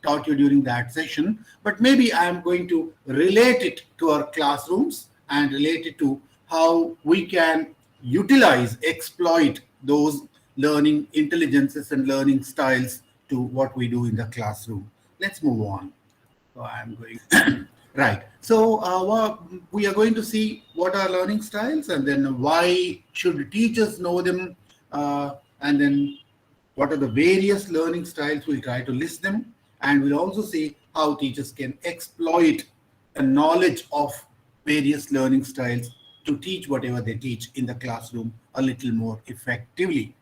taught you during that session, but maybe I'm going to relate it to our classrooms and relate it to how we can utilize, exploit those learning intelligences and learning styles to what we do in the classroom. Let's move on. So I'm going right. So we are going to see what are learning styles, and then why should teachers know them, and then what are the various learning styles. We'll try to list them, and we'll also see how teachers can exploit the knowledge of various learning styles to teach whatever they teach in the classroom a little more effectively.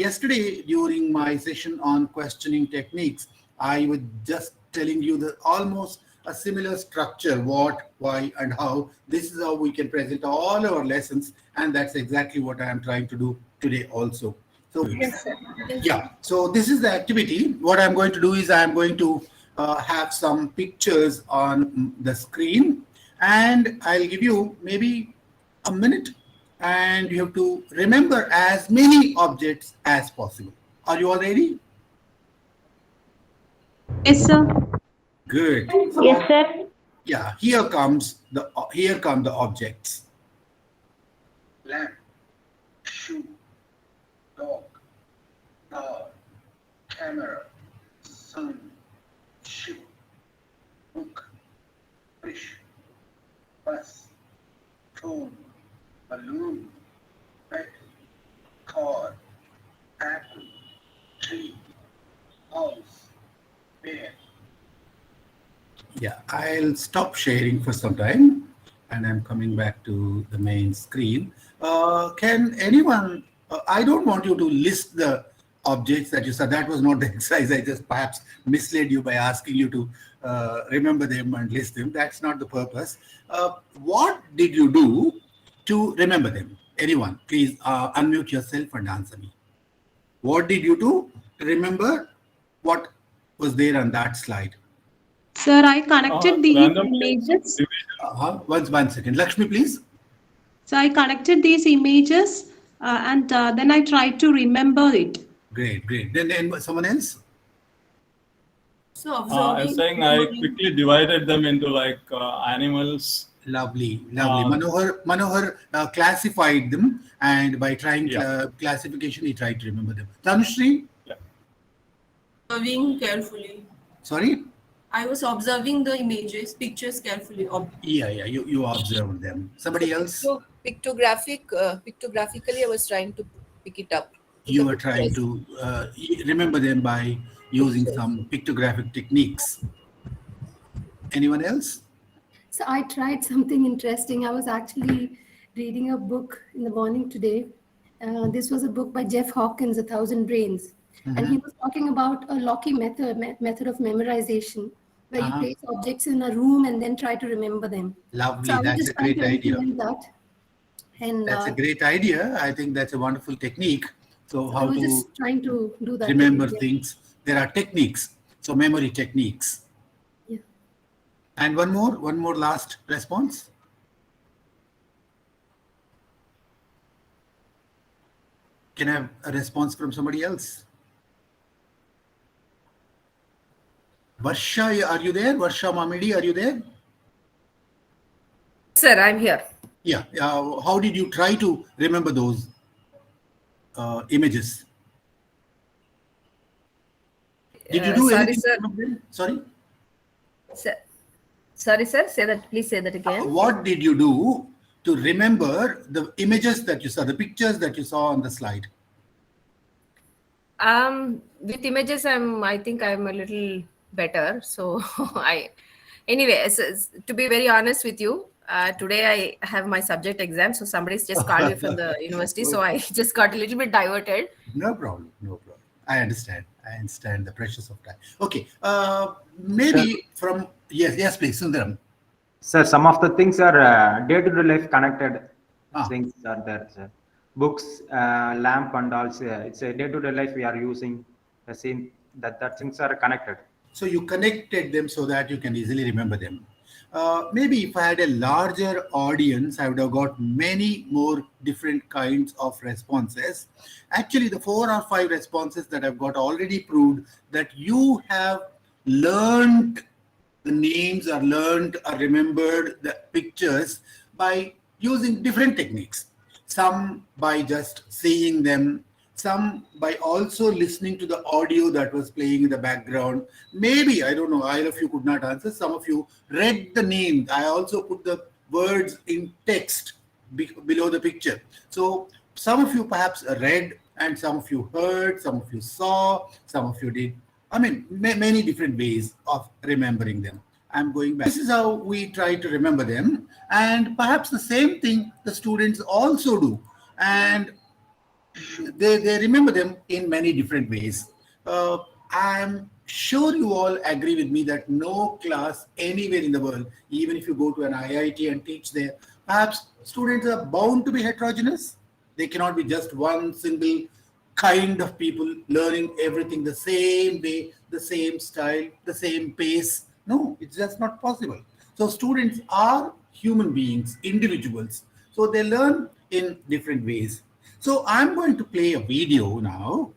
Yesterday, during my session on questioning techniques, I was just telling you that almost a similar structure, what, why, and how. This is how we can present all our lessons, and that's exactly what I am trying to do today also. So, yes, sir. Yeah, so this is the activity. What I'm going to do is I'm going to have some pictures on the screen, and I'll give you maybe a minute, and you have to remember as many objects as possible. Are you all ready? Yes, sir. Good. Yes, sir. Yeah, here come the objects. Lamp, shoe, dog, car, camera, sun, ship, book, fish, bus, phone, balloon, bed, car, apple, tree, house, bear. Yeah, I'll stop sharing for some time, and I'm coming back to the main screen. Can anyone, I don't want you to list the objects that you saw. That was not the exercise. I just perhaps misled you by asking you to remember them and list them. That's not the purpose. What did you do to remember them? Anyone, please unmute yourself and answer me. What did you do to remember what was there on that slide? Sir, I connected these images. One second. Lakshmi, please. So I connected these images and then I tried to remember it. Great, great. Then someone else? So I was saying I quickly divided them into like animals. Lovely, lovely. Manohar classified them, and by trying classification, he tried to remember them. Tanushree? Yeah. Observing carefully. Sorry? I was observing the images, pictures carefully. Yeah, you observed them. Somebody else? So pictographically, I was trying to pick it up. You were trying to remember them by using some pictographic techniques. Anyone else? So I tried something interesting. I was actually reading a book in the morning today. This was a book by Jeff Hawkins, 1,000 Brains. Mm-hmm. And he was talking about a Locky method of memorization, where you place objects in a room and then try to remember them. Lovely, so that's a great idea. And that's a great idea. I think that's a wonderful technique. So how to just trying to do that. Remember things. There are techniques. So memory techniques. Yeah. And one more last response. Can I have a response from somebody else? Varsha, are you there? Varsha Mamidi, are you there? Sir, I'm here. Yeah. How did you try to remember those images? Did you do anything? Sorry, sir. Sorry, sir. Please say that again. What did you do to remember the images that you saw, the pictures that you saw on the slide? With images, I think I'm a little better. So anyway, to be very honest with you, today I have my subject exam. So somebody's just called me from the university. So I just got a little bit diverted. No problem. I understand the pressures of time. Okay. Maybe from, yes, please, Sundaram. Sir, some of the things are day-to-day life connected things are there, sir. Books, lamp and also, it's a day-to-day life we are using the same, that things are connected. So you connected them so that you can easily remember them. Maybe if I had a larger audience, I would have got many more different kinds of responses. Actually, the 4 or 5 responses that I've got already proved that you have learned the names or learned or remembered the pictures by using different techniques. Some by just seeing them, some by also listening to the audio that was playing in the background. Maybe, I don't know, either of you could not answer. Some of you read the name. I also put the words in text below the picture. So some of you perhaps read, and some of you heard, some of you saw, some of you did. I mean, many different ways of remembering them. I'm going back. This is how we try to remember them. And perhaps the same thing the students also do. And they remember them in many different ways. I'm sure you all agree with me that no class anywhere in the world, even if you go to an IIT and teach there, perhaps students are bound to be heterogeneous. They cannot be just one single kind of people learning everything the same way, the same style, the same pace. No, it's just not possible. So students are human beings, individuals. So they learn in different ways. So I'm going to play a video now,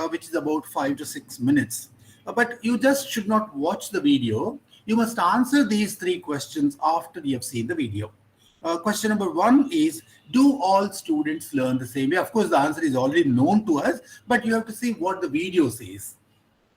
which is about 5 to 6 minutes. But you just should not watch the video. You must answer these 3 questions after you have seen the video. Question number 1 is, do all students learn the same way? Of course, the answer is already known to us, but you have to see what the video says.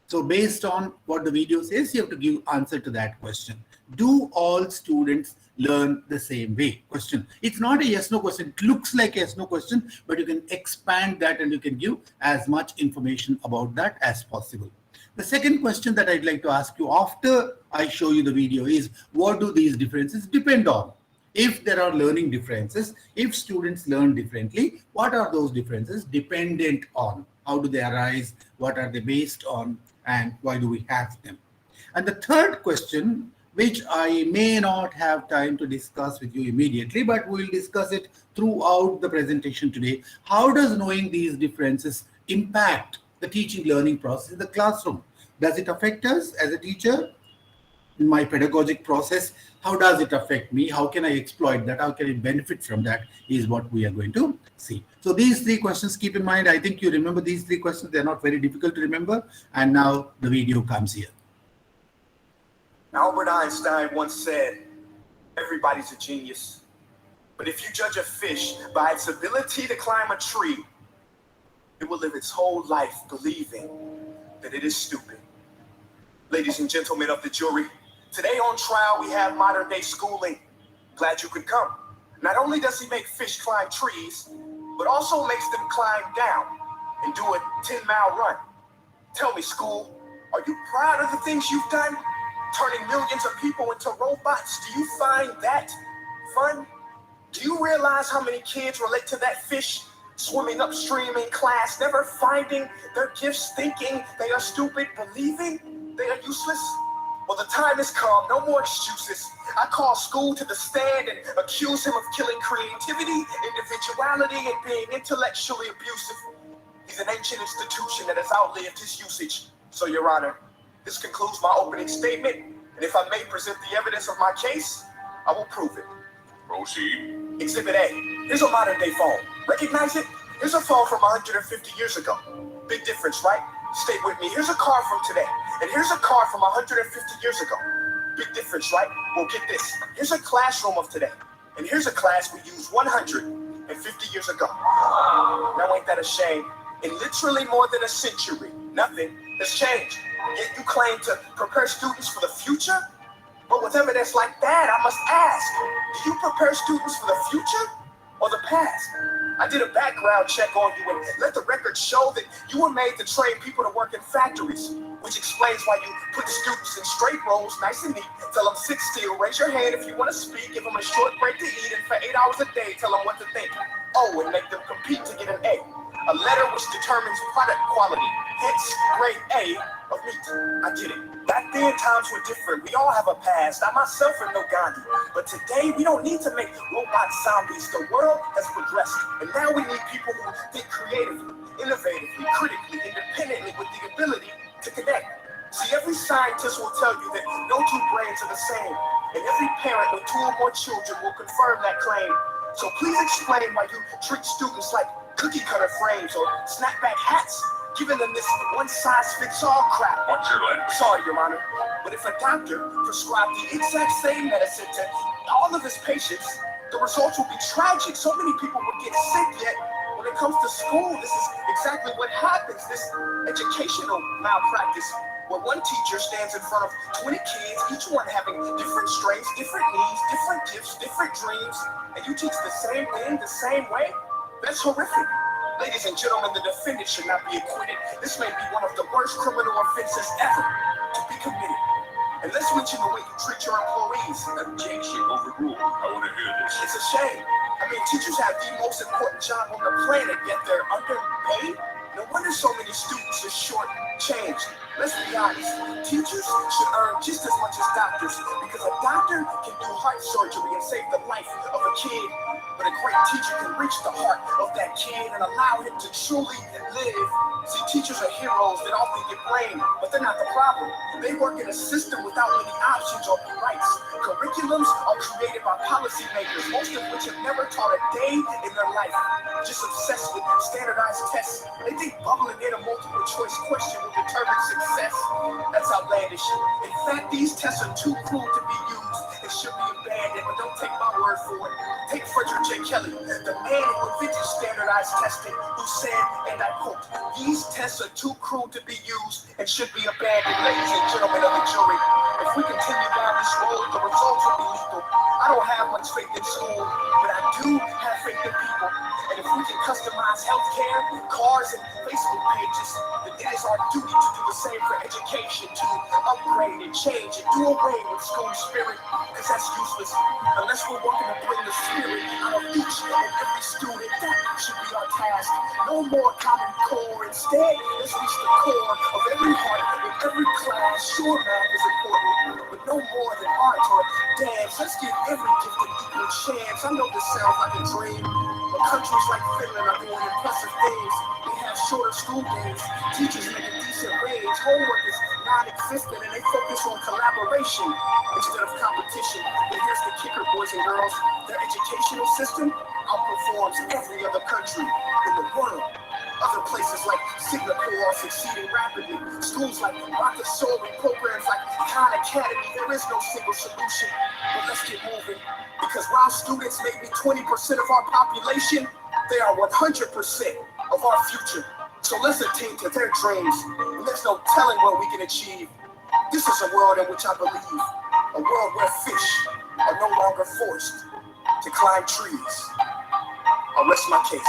So based on what the video says, you have to give answer to that question. Do all students learn the same way? Question. It's not a yes/no question. It looks like a yes/no question, but you can expand that and you can give as much information about that as possible. The second question that I'd like to ask you after I show you the video is, what do these differences depend on? If there are learning differences, if students learn differently, what are those differences dependent on? How do they arise? What are they based on? And why do we have them? And the third question, which I may not have time to discuss with you immediately, but we'll discuss it throughout the presentation today. How does knowing these differences impact the teaching learning process in the classroom? Does it affect us as a teacher? In my pedagogic process, how does it affect me? How can I exploit that? How can I benefit from that is what we are going to see. So these 3 questions, keep in mind, I think you remember these 3 questions. They're not very difficult to remember. And now the video comes here. Albert Einstein once said, everybody's a genius. But if you judge a fish by its ability to climb a tree, it will live its whole life believing that it is stupid. Ladies and gentlemen of the jury, today on trial we have modern day schooling. Glad you could come. Not only does he make fish climb trees, but also makes them climb down and do a 10-mile run. Tell me, school, are you proud of the things you've done? Turning millions of people into robots, do you find that fun? Do you realize how many kids relate to that fish swimming upstream in class, never finding their gifts, thinking they are stupid, believing they are useless? Well, the time has come, no more excuses. I call school to the stand and accuse him of killing creativity, individuality, and being intellectually abusive. He's an ancient institution that has outlived his usage. So, Your Honor, this concludes my opening statement, and if I may present the evidence of my case, I will prove it. Proceed. Exhibit A. Here's a modern-day phone. Recognize it? Here's a phone from 150 years ago. Big difference, right? Stay with me. Here's a car from today, and here's a car from 150 years ago. Big difference, right? Well, get this. Here's a classroom of today, and here's a class we used 150 years ago. Now, ain't that a shame? In literally more than a century, nothing has changed. Yet you claim to prepare students for the future? But with evidence like that, I must ask, do you prepare students for the future or the past? I did a background check on you and let the record show that you were made to train people to work in factories, which explains why you put students in straight rows, nice and neat, tell them sit still, raise your hand if you want to speak, give them a short break to eat, and for 8 hours a day, tell them what to think. Oh, and make them compete to get an A. A letter which determines product quality, hence grade A of meat. I get it. Back then, times were different. We all have a past. I myself am no Gandhi. But today, we don't need to make robot zombies. The world has progressed. And now we need people who think creatively, innovatively, critically, independently, with the ability to connect. See, every scientist will tell you that no 2 brains are the same. And every parent with 2 or more children will confirm that claim. So please explain why you treat students like cookie cutter frames or snapback hats, giving them this one-size-fits-all crap. What's your letter? Sorry, Your Honor. But if a doctor prescribed the exact same medicine to all of his patients, the results would be tragic. So many people would get sick, yet when it comes to school, this is exactly what happens. This educational malpractice, where one teacher stands in front of 20 kids, each one having different strengths, different needs, different gifts, different dreams, and you teach the same thing the same way? That's horrific. Ladies and gentlemen, the defendant should not be acquitted. This may be one of the worst criminal offenses ever to be committed. And let's mention the way you treat your employees. Objection overruled. I want to hear this. It's a shame. I mean, teachers have the most important job on the planet, yet they're underpaid. No wonder so many students are shortchanged. Let's be honest. Teachers should earn just as much as doctors, because a doctor can do heart surgery and save the life of a kid, but a great teacher can reach the heart of that kid and allow him to truly live. See, teachers are heroes that often get blamed, but they're not the problem. They work in a system without many options or rights. Curriculums are created by policymakers, most of which have never taught a day in their life, just obsessed with standardized tests. They think bubbling in a multiple choice question will determine success. That's outlandish. In fact, these tests are too cruel to be used and should be abandoned, but don't take my word for it. Take Frederick J. Kelly, the man who invented standardized testing, who said, and I quote, "These tests are too cruel to be used and should be abandoned, ladies and gentlemen of the jury. If we continue down this road, the results will be lethal. I don't have much faith in school, but I do have faith in people. And if we can customize healthcare, cars, and Facebook pages, then it is our duty to do the same for education, to upgrade and change and do away with school spirit, because that's useless. Unless we're working to bring the spirit out of each and every student, that should be our task. No more Common Core. Instead, let's reach the core of every heart in every class. Sure, math is important, but no more than art or dance. Let's give every gift an equal chance. I know this sounds like a dream, but countries like Finland are doing impressive things. They have shorter school days, teachers make a decent wage, homework is non-existent, and they focus on collaboration instead of competition. But here's the kicker, boys and girls. Their educational system outperforms every other country in the world. Other places like Singapore are succeeding rapidly. Schools like Montessori, programs like Khan Academy, there is no single solution. But let's get moving, because while students may be 20% of our population, they are 100% of our future. So let's attain to their dreams, and there's no telling what we can achieve. This is a world in which I believe, a world where fish are no longer forced to climb trees. I'll rest my case.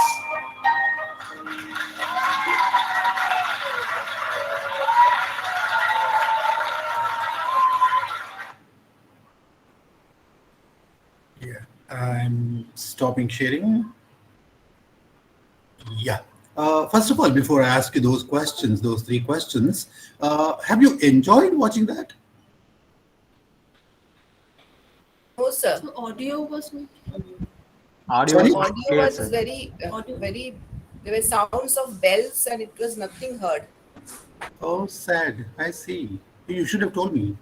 Yeah, I'm stopping sharing. Yeah. First of all, before I ask you those questions, those 3 questions, have you enjoyed watching that? No, sir. So audio was Audio Sorry? was Audio clear, was sir. very, there were sounds of bells and it was nothing heard. Oh, sad. I see. You should have told me.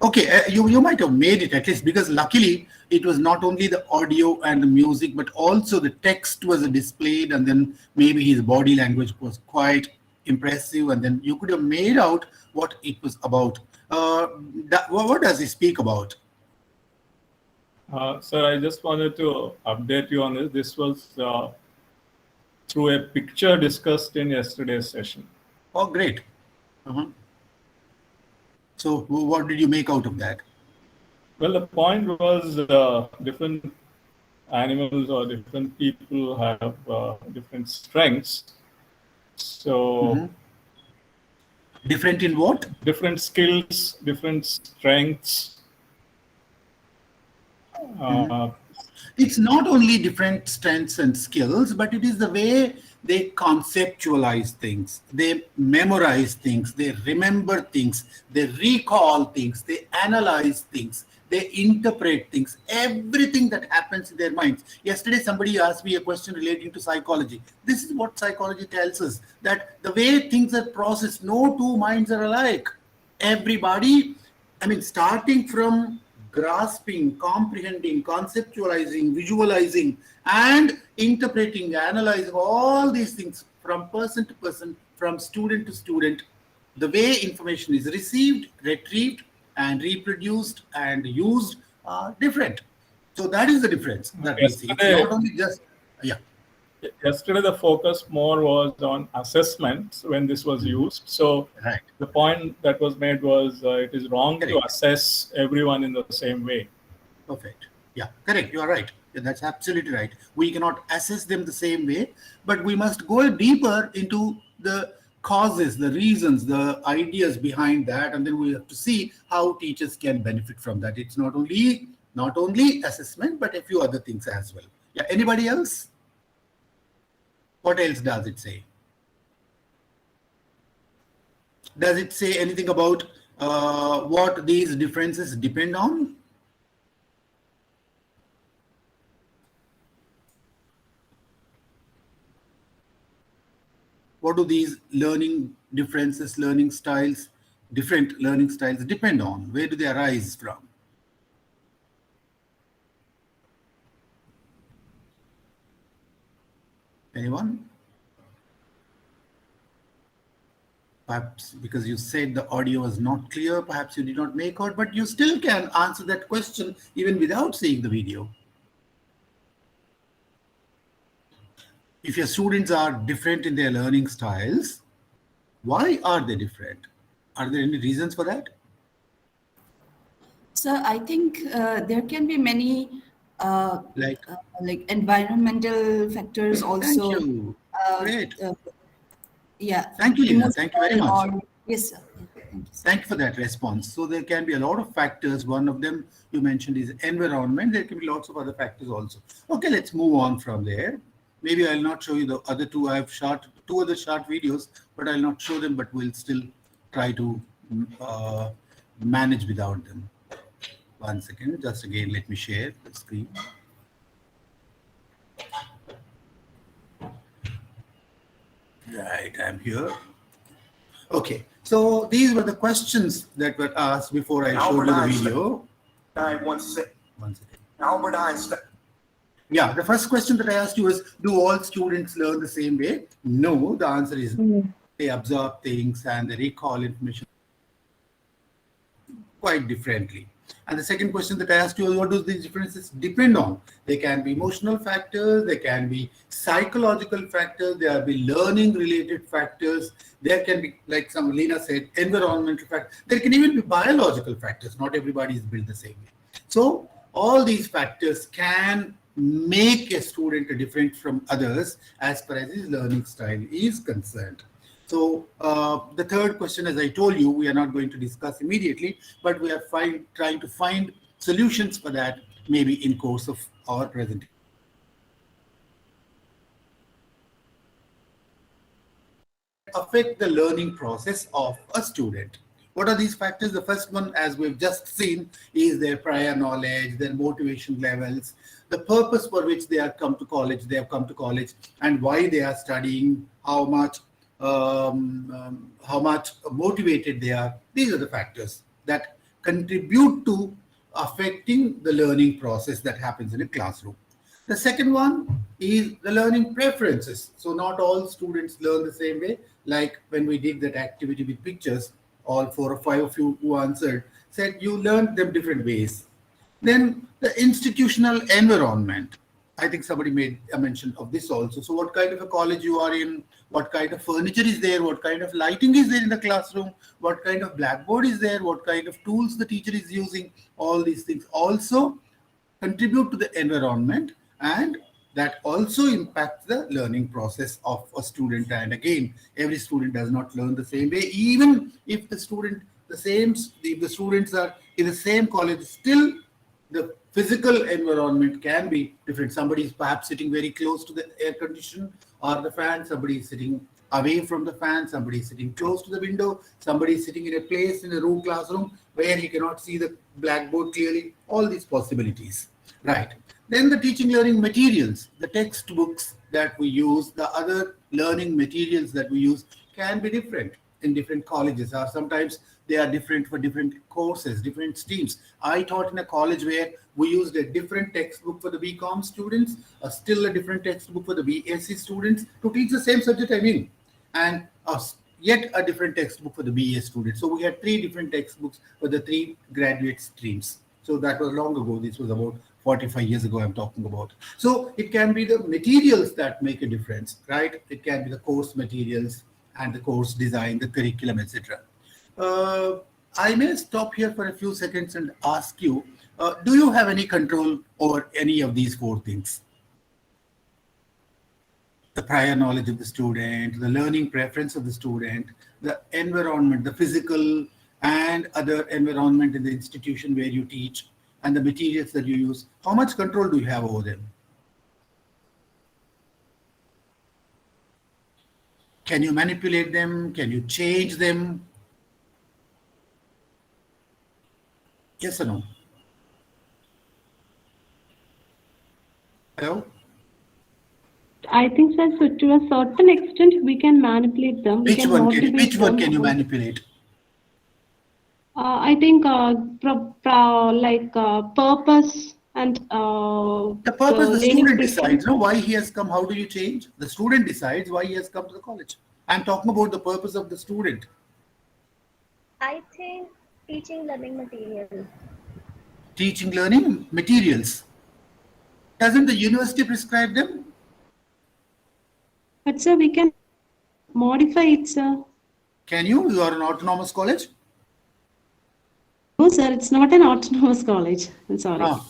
Okay, you might have made it at least, because luckily it was not only the audio and the music, but also the text was displayed, and then maybe his body language was quite impressive, and then you could have made out what it was about. What does he speak about? Sir, I just wanted to update you on this. This was through a picture discussed in yesterday's session. Oh, great. So what did you make out of that? Well, the point was different animals or different people have different strengths. So Different in what? different skills, different strengths. It's not only different strengths and skills, but it is the way they conceptualize things, they memorize things, they remember things, they recall things, they analyze things, they interpret things, everything that happens in their minds. Yesterday, somebody asked me a question relating to psychology. This is what psychology tells us, that the way things are processed, no 2 minds are alike. Everybody, starting from grasping, comprehending, conceptualizing, visualizing, and interpreting, analyzing all these things from person to person, from student to student, the way information is received, retrieved, and reproduced and used are different. So that is the difference that we see. It's not only just, yeah. Yesterday, the focus more was on assessments when this was used. So Right. the point that was made was it is wrong to Correct. assess everyone in the same way. Perfect. Yeah, correct. You are right. Yeah, that's absolutely right. We cannot assess them the same way, but we must go deeper into the causes, the reasons, the ideas behind that, and then we have to see how teachers can benefit from that. It's not only assessment, but a few other things as well. Yeah. Anybody else? What else does it say? Does it say anything about what these differences depend on? What do these learning differences, learning styles, different learning styles depend on? Where do they arise from? Anyone? Perhaps because you said the audio was not clear, perhaps you did not make out, but you still can answer that question even without seeing the video. If your students are different in their learning styles, why are they different? Are there any reasons for that? So I think there can be many Like environmental factors also. Thank you. Great. Yeah. Thank you, Lina. Thank you very much. Yes, sir. Thank you, sir. Thank you for that response. So there can be a lot of factors. One of them you mentioned is environment. There can be lots of other factors also. Okay, let's move on from there. Maybe I'll not show you the other two. I have shot two other short videos, but I'll not show them, but we'll still try to manage without them. One second, just again, let me share the screen. Right, I'm here. Okay, so these were the questions that were asked before I showed you the video. One second. One second. Albert Einstein. Yeah, the first question that I asked you was, do all students learn the same way? No, the answer is they absorb things and they recall information quite differently. And the second question that I asked you was, what do these differences depend on? They can be emotional factors, they can be psychological factors, there will be learning related factors, there can be, like some Lena said, environmental factors, there can even be biological factors. Not everybody is built the same way. So all these factors can make a student different from others as far as his learning style is concerned. So the third question, as I told you, we are not going to discuss immediately, but we are trying to find solutions for that maybe in course of our presentation. Affect the learning process of a student. What are these factors? The first one, as we've just seen, is their prior knowledge, their motivation levels, the purpose for which they have come to college, and why they are studying, how much motivated they are. These are the factors that contribute to affecting the learning process that happens in a classroom. The second one is the learning preferences. So not all students learn the same way. Like when we did that activity with pictures, all 4 or 5 of you who answered said you learned them different ways. Then the institutional environment. I think somebody made a mention of this also. So what kind of a college you are in, what kind of furniture is there, what kind of lighting is there in the classroom, what kind of blackboard is there, what kind of tools the teacher is using, all these things also contribute to the environment, and that also impacts the learning process of a student. And again, every student does not learn the same way. Even if the students are in the same college, still the physical environment can be different. Somebody is perhaps sitting very close to the air condition or the fan, somebody is sitting away from the fan, somebody is sitting close to the window, somebody is sitting in a place in a room, classroom, where he cannot see the blackboard clearly. All these possibilities, right? Then the teaching learning materials, the textbooks that we use, the other learning materials that we use can be different in different colleges, or sometimes they are different for different courses, different streams. I taught in a college where we used a different textbook for the BCom students, still a different textbook for the BSc students to teach the same subject, and yet a different textbook for the BA students. So we had 3 different textbooks for the 3 graduate streams. So that was long ago. This was about 45 years ago I'm talking about. So it can be the materials that make a difference, right? It can be the course materials and the course design, the curriculum, etc. I may stop here for a few seconds and ask you, do you have any control over any of these 4 things? The prior knowledge of the student, the learning preference of the student, the environment, the physical and other environment in the institution where you teach, and the materials that you use. How much control do you have over them? Can you manipulate them? Can you change them? Yes or no? Hello? I think, sir, so to a certain extent, we can manipulate them. Which one can you manipulate? I think purpose and the purpose the student decides, no, why he has come. How do you change? The student decides why he has come to the college. I'm talking about the purpose of the student. I think teaching learning material. Teaching learning materials. Doesn't the university prescribe them? But sir, we can modify it, sir. Can you? You are an autonomous college? No, sir, it's not an autonomous college. I'm sorry.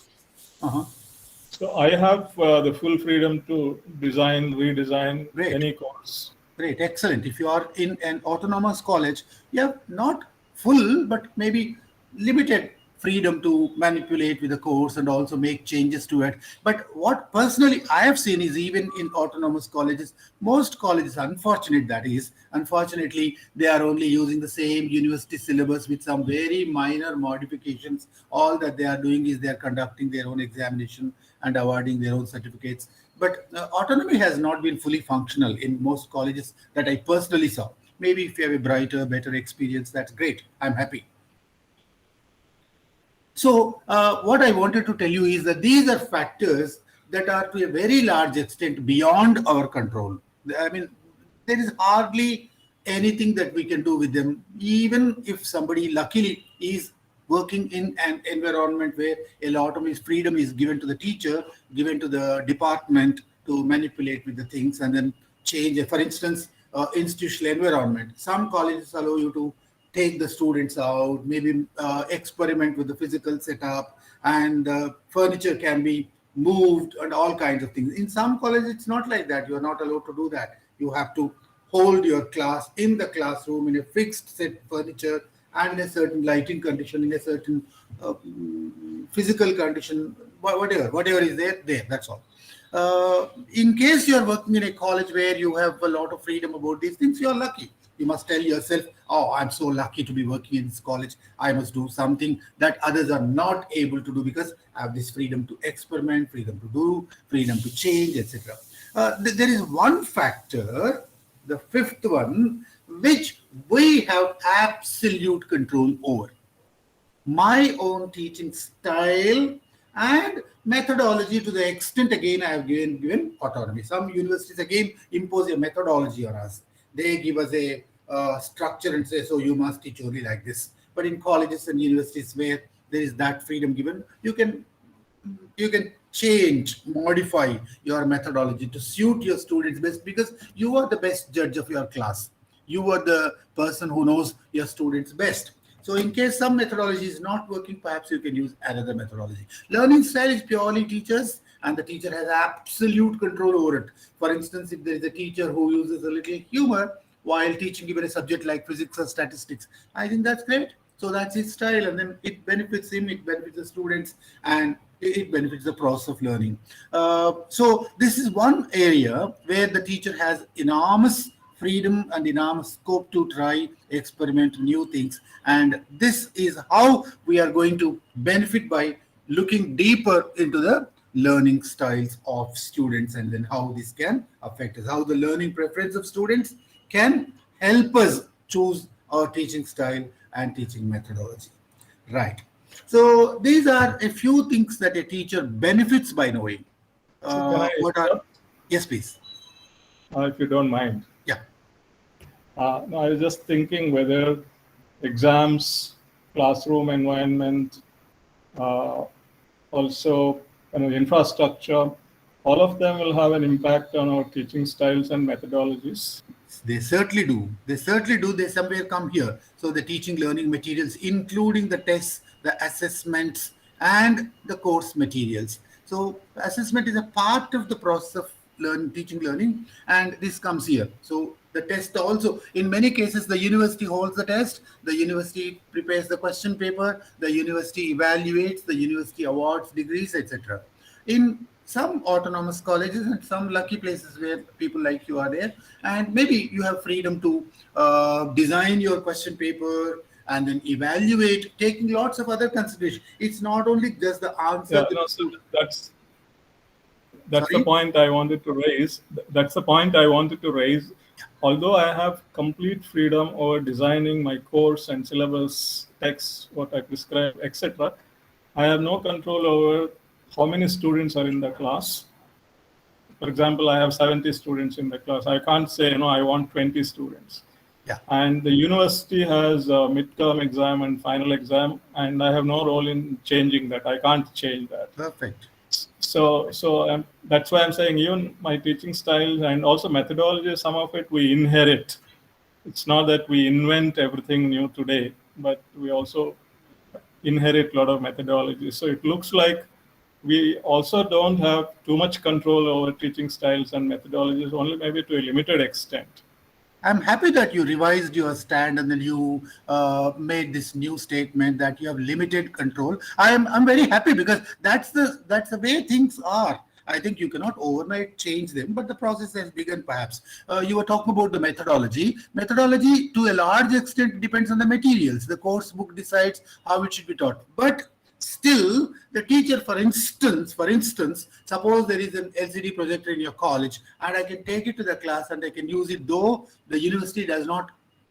So I have the full freedom to design, redesign any course. Great, excellent. If you are in an autonomous college, you have not full, but maybe limited freedom to manipulate with the course and also make changes to it. But what personally I have seen is even in autonomous colleges, most colleges, unfortunately, they are only using the same university syllabus with some very minor modifications. All that they are doing is they are conducting their own examination and awarding their own certificates. But autonomy has not been fully functional in most colleges that I personally saw. Maybe if you have a brighter, better experience, that's great. I'm happy. So what I wanted to tell you is that these are factors that are to a very large extent beyond our control. I mean, there is hardly anything that we can do with them, even if somebody luckily is working in an environment where a lot of his freedom is given to the teacher, given to the department to manipulate with the things and then change. For instance, institutional environment. Some colleges allow you to take the students out, maybe experiment with the physical setup, and furniture can be moved and all kinds of things. In some colleges, it's not like that. You are not allowed to do that. You have to hold your class in the classroom in a fixed set furniture and in a certain lighting condition, in a certain physical condition, whatever is there, that's all. In case you are working in a college where you have a lot of freedom about these things, you are lucky. You must tell yourself, oh, I'm so lucky to be working in this college. I must do something that others are not able to do because I have this freedom to experiment, freedom to do, freedom to change, etc. There is one factor, the fifth one, which we have absolute control over. My own teaching style and methodology, to the extent, again, I have given autonomy. Some universities, again, impose a methodology on us. They give us a structure and say, so you must teach only like this. But in colleges and universities where there is that freedom given, you can change, modify your methodology to suit your students best, because you are the best judge of your class. You are the person who knows your students best. So in case some methodology is not working, perhaps you can use another methodology. Learning style is purely teachers, and the teacher has absolute control over it. For instance, if there is a teacher who uses a little humor while teaching even a subject like physics or statistics, I think that's great. So that's his style, and then it benefits him, it benefits the students, and it benefits the process of learning. So this is one area where the teacher has enormous freedom and enormous scope to try, experiment new things. And this is how we are going to benefit by looking deeper into the learning styles of students, and then how this can affect us, how the learning preference of students can help us choose our teaching style and teaching methodology. Right. So these are a few things that a teacher benefits by knowing. Yes, please. Yes, please. If you don't mind. Yeah. No, I was just thinking whether exams, classroom environment, also infrastructure, all of them will have an impact on our teaching styles and methodologies. They certainly do. They certainly do. They somewhere come here. So the teaching learning materials, including the tests, the assessments, and the course materials. So assessment is a part of the process of teaching learning, and this comes here. So the test also, in many cases, the university holds the test, the university prepares the question paper, the university evaluates, the university awards degrees, etc. In some autonomous colleges and some lucky places where people like you are there, and maybe you have freedom to design your question paper and then evaluate, taking lots of other considerations. It's not only just the answer. Yeah, no, so that's the point I wanted to raise. That's the point I wanted to raise. Although I have complete freedom over designing my course and syllabus, texts, what I prescribe, etc., I have no control over how many students are in the class. For example, I have 70 students in the class. I can't say, I want 20 students. Yeah. And the university has a midterm exam and final exam, and I have no role in changing that. I can't change that. Perfect. So that's why I'm saying even my teaching styles and also methodology, some of it we inherit. It's not that we invent everything new today, but we also inherit a lot of methodologies. So it looks like we also don't have too much control over teaching styles and methodologies, only maybe to a limited extent. I'm happy that you revised your stand and then you made this new statement that you have limited control. I'm very happy because that's the way things are. I think you cannot overnight change them, but the process has begun perhaps. You were talking about the methodology. Methodology to a large extent depends on the materials. The course book decides how it should be taught. But still, the teacher, for instance, suppose there is an LCD projector in your college and I can take it to the class and I can use it, though the university does not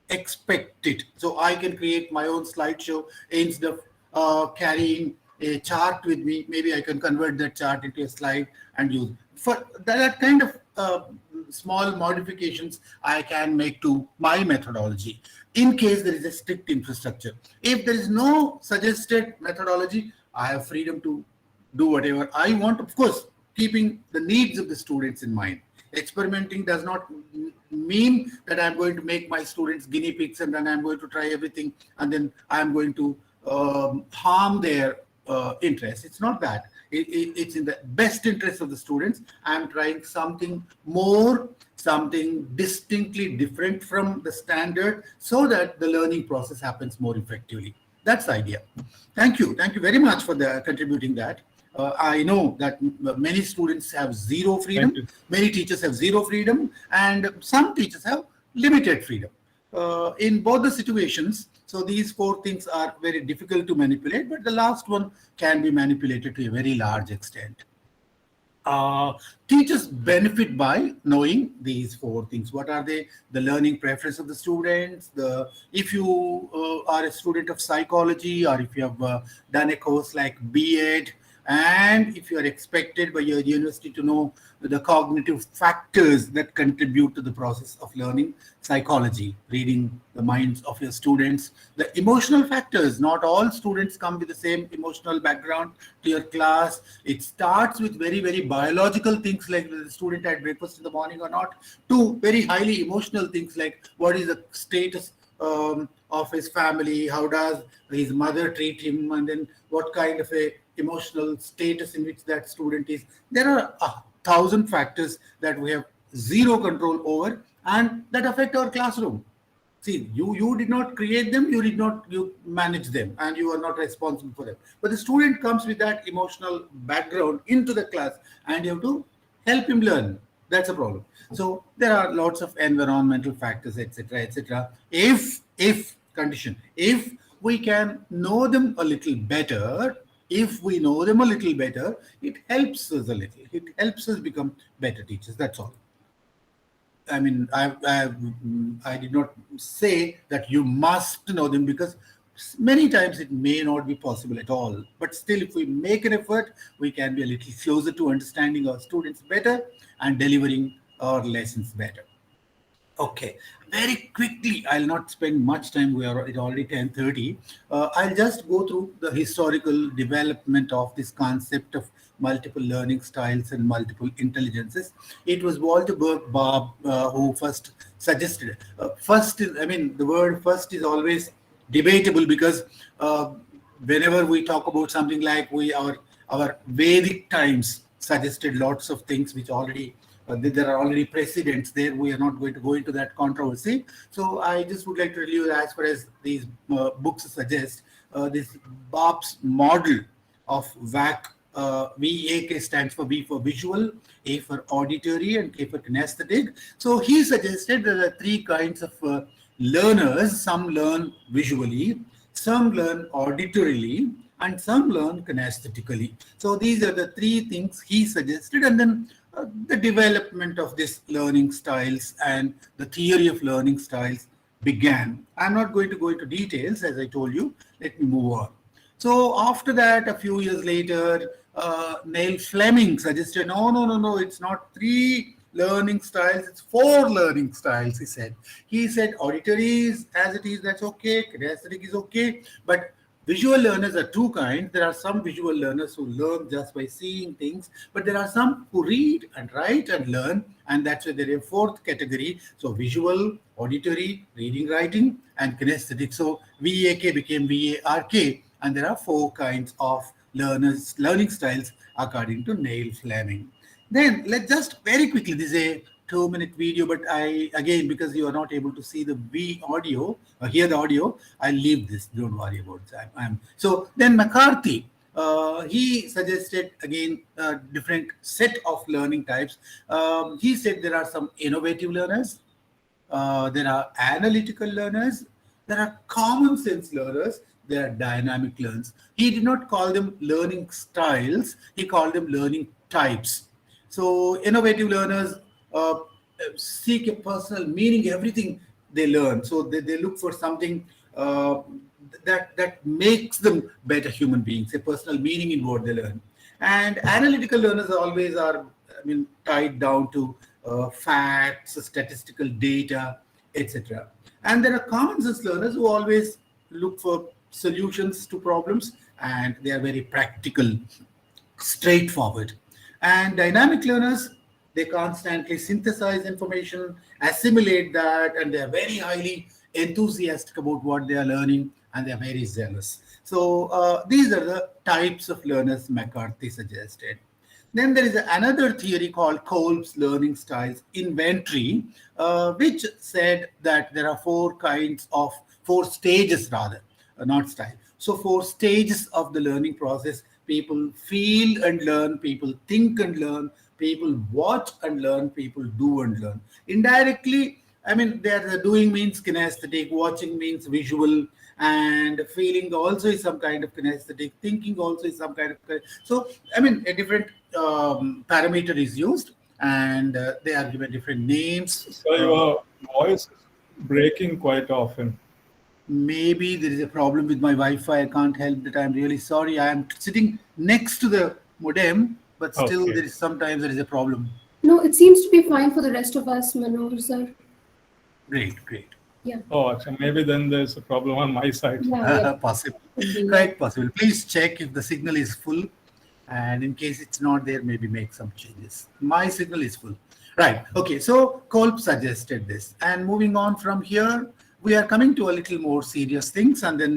expect it. So I can create my own slideshow instead of carrying a chart with me. Maybe I can convert that chart into a slide and use. For that kind of small modifications I can make to my methodology in case there is a strict infrastructure. If there is no suggested methodology, I have freedom to do whatever I want, of course, keeping the needs of the students in mind. Experimenting does not mean that I'm going to make my students guinea pigs and then I'm going to try everything and then I'm going to harm their interest. It's not that. It's in the best interest of the students. I'm trying something more, something distinctly different from the standard so that the learning process happens more effectively. That's the idea. Thank you. Thank you very much for contributing that. I know that many students have zero freedom. Many teachers have zero freedom and some teachers have limited freedom. In both the situations, so these four things are very difficult to manipulate, but the last one can be manipulated to a very large extent. Teachers benefit by knowing these four things. What are they? The learning preference of the students. If you are a student of psychology or if you have done a course like B.Ed, and if you are expected by your university to know the cognitive factors that contribute to the process of learning psychology, reading the minds of your students, the emotional factors. Not all students come with the same emotional background to your class. It starts with very, very biological things like the student had breakfast in the morning or not, to very highly emotional things like what is the status of his family, how does his mother treat him, and then what kind of a emotional status in which that student is. There are 1,000 factors that we have zero control over and that affect our classroom. See, you did not create them, you manage them, and you are not responsible for them. But the student comes with that emotional background into the class and you have to help him learn. That's a problem. So there are lots of environmental factors, etc., etc. If we can know them a little better, it helps us a little. It helps us become better teachers. That's all. I mean, I did not say that you must know them because many times it may not be possible at all. But still, if we make an effort, we can be a little closer to understanding our students better and delivering our lessons better. Okay, very quickly, I'll not spend much time, we are it's already 10:30. I'll just go through the historical development of this concept of multiple learning styles and multiple intelligences. It was Walter Bob who first suggested it. I mean, the word first is always debatable because whenever we talk about something like our Vedic times suggested lots of things which already there are already precedents there. We are not going to go into that controversy. So I just would like to tell you, as far as these books suggest, this Bob's model of VAK, VAK stands for V for visual, A for auditory, and K for kinesthetic. So he suggested there are three kinds of learners. Some learn visually, some learn auditorily, and some learn kinesthetically. So these are the three things he suggested, and then the development of this learning styles and the theory of learning styles began. I'm not going to go into details, as I told you. Let me move on. So after that, a few years later, Neil Fleming suggested, no, it's not three learning styles, it's four learning styles, he said. He said auditory is as it is, that's okay, kinesthetic is okay, but visual learners are two kinds. There are some visual learners who learn just by seeing things, but there are some who read and write and learn, and that's why there is a fourth category. So visual, auditory, reading, writing, and kinesthetic. So VAK became VARK, and there are four kinds of learning styles according to Neil Fleming. Then let's just very quickly, this is a 2-minute video, but again, because you are not able to see the audio or hear the audio, I'll leave this. Don't worry about that. So then McCarthy, he suggested again a different set of learning types. He said there are some innovative learners, there are analytical learners, there are common sense learners, there are dynamic learners. He did not call them learning styles, he called them learning types. So innovative learners seek a personal meaning, everything they learn. So they look for something that makes them better human beings, a personal meaning in what they learn. And analytical learners always are, tied down to facts, statistical data, etc. And there are common sense learners who always look for solutions to problems, and they are very practical, straightforward. And dynamic learners, they constantly synthesize information, assimilate that, and they are very highly enthusiastic about what they are learning, and they are very zealous. So these are the types of learners McCarthy suggested. Then there is another theory called Kolb's learning styles inventory, which said that there are four stages rather, not style. So 4 stages of the learning process. People feel and learn, people think and learn, people watch and learn, people do and learn. Indirectly, the doing means kinesthetic, watching means visual, and feeling also is some kind of kinesthetic, thinking also is some kind of. So, a different parameter is used, and they are given different names. So your voice is breaking quite often. Maybe there is a problem with my Wi-Fi. I can't help that. I'm really sorry. I am sitting next to the modem, but still sometimes there is a problem. No, it seems to be fine for the rest of us, Manoj sir. Great. Yeah. Oh, actually, maybe then there's a problem on my side. Yeah. Possible. Quite possible. Please check if the signal is full, and in case it's not there, maybe make some changes. My signal is full. Right. Okay. So Kolb suggested this, and moving on from here, we are coming to a little more serious things, and then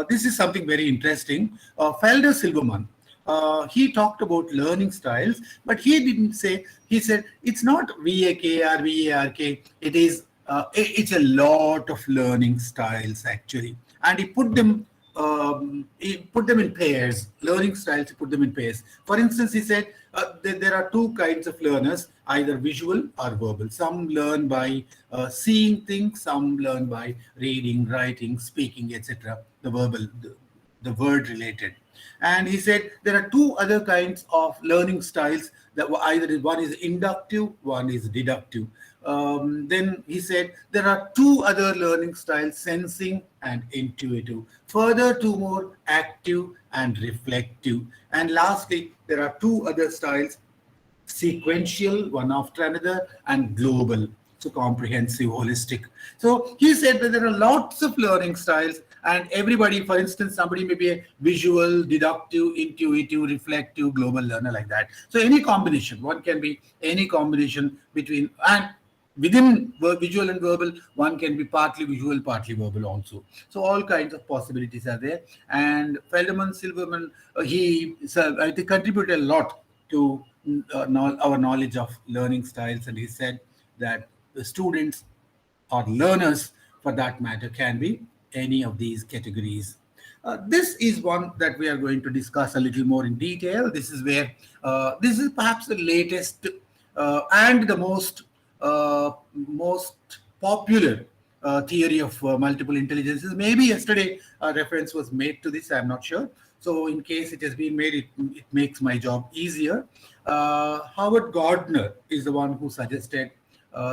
this is something very interesting. Felder-Silverman, he talked about learning styles, but he didn't say. He said it's not VAK or VARK. It's a lot of learning styles actually, and he put them in pairs. Learning styles, he put them in pairs. For instance, he said there are 2 kinds of learners, either visual or verbal. Some learn by seeing things, some learn by reading, writing, speaking, etc. The verbal, the word related. And he said there are 2 other kinds of learning styles, that either one is inductive, one is deductive. Then he said there are 2 other learning styles, sensing and intuitive. Further, 2 more, active and reflective. And lastly, there are 2 other styles, sequential, one after another, and global. so comprehensive, holistic. So he said that there are lots of learning styles, and everybody, for instance, somebody may be a visual, deductive, intuitive, reflective, global learner, like that. So any combination, one can be any combination between, and within visual and verbal, one can be partly visual, partly verbal also. So all kinds of possibilities are there. And Felder-Silverman, I think, contributed a lot to our knowledge of learning styles, and he said that the students or learners, for that matter, can be any of these categories. This is one that we are going to discuss a little more in detail. This is where this is perhaps the latest and the most popular theory of multiple intelligences. Maybe yesterday a reference was made to this, I'm not sure. So in case it has been made, it makes my job easier. Gardner is the one who suggested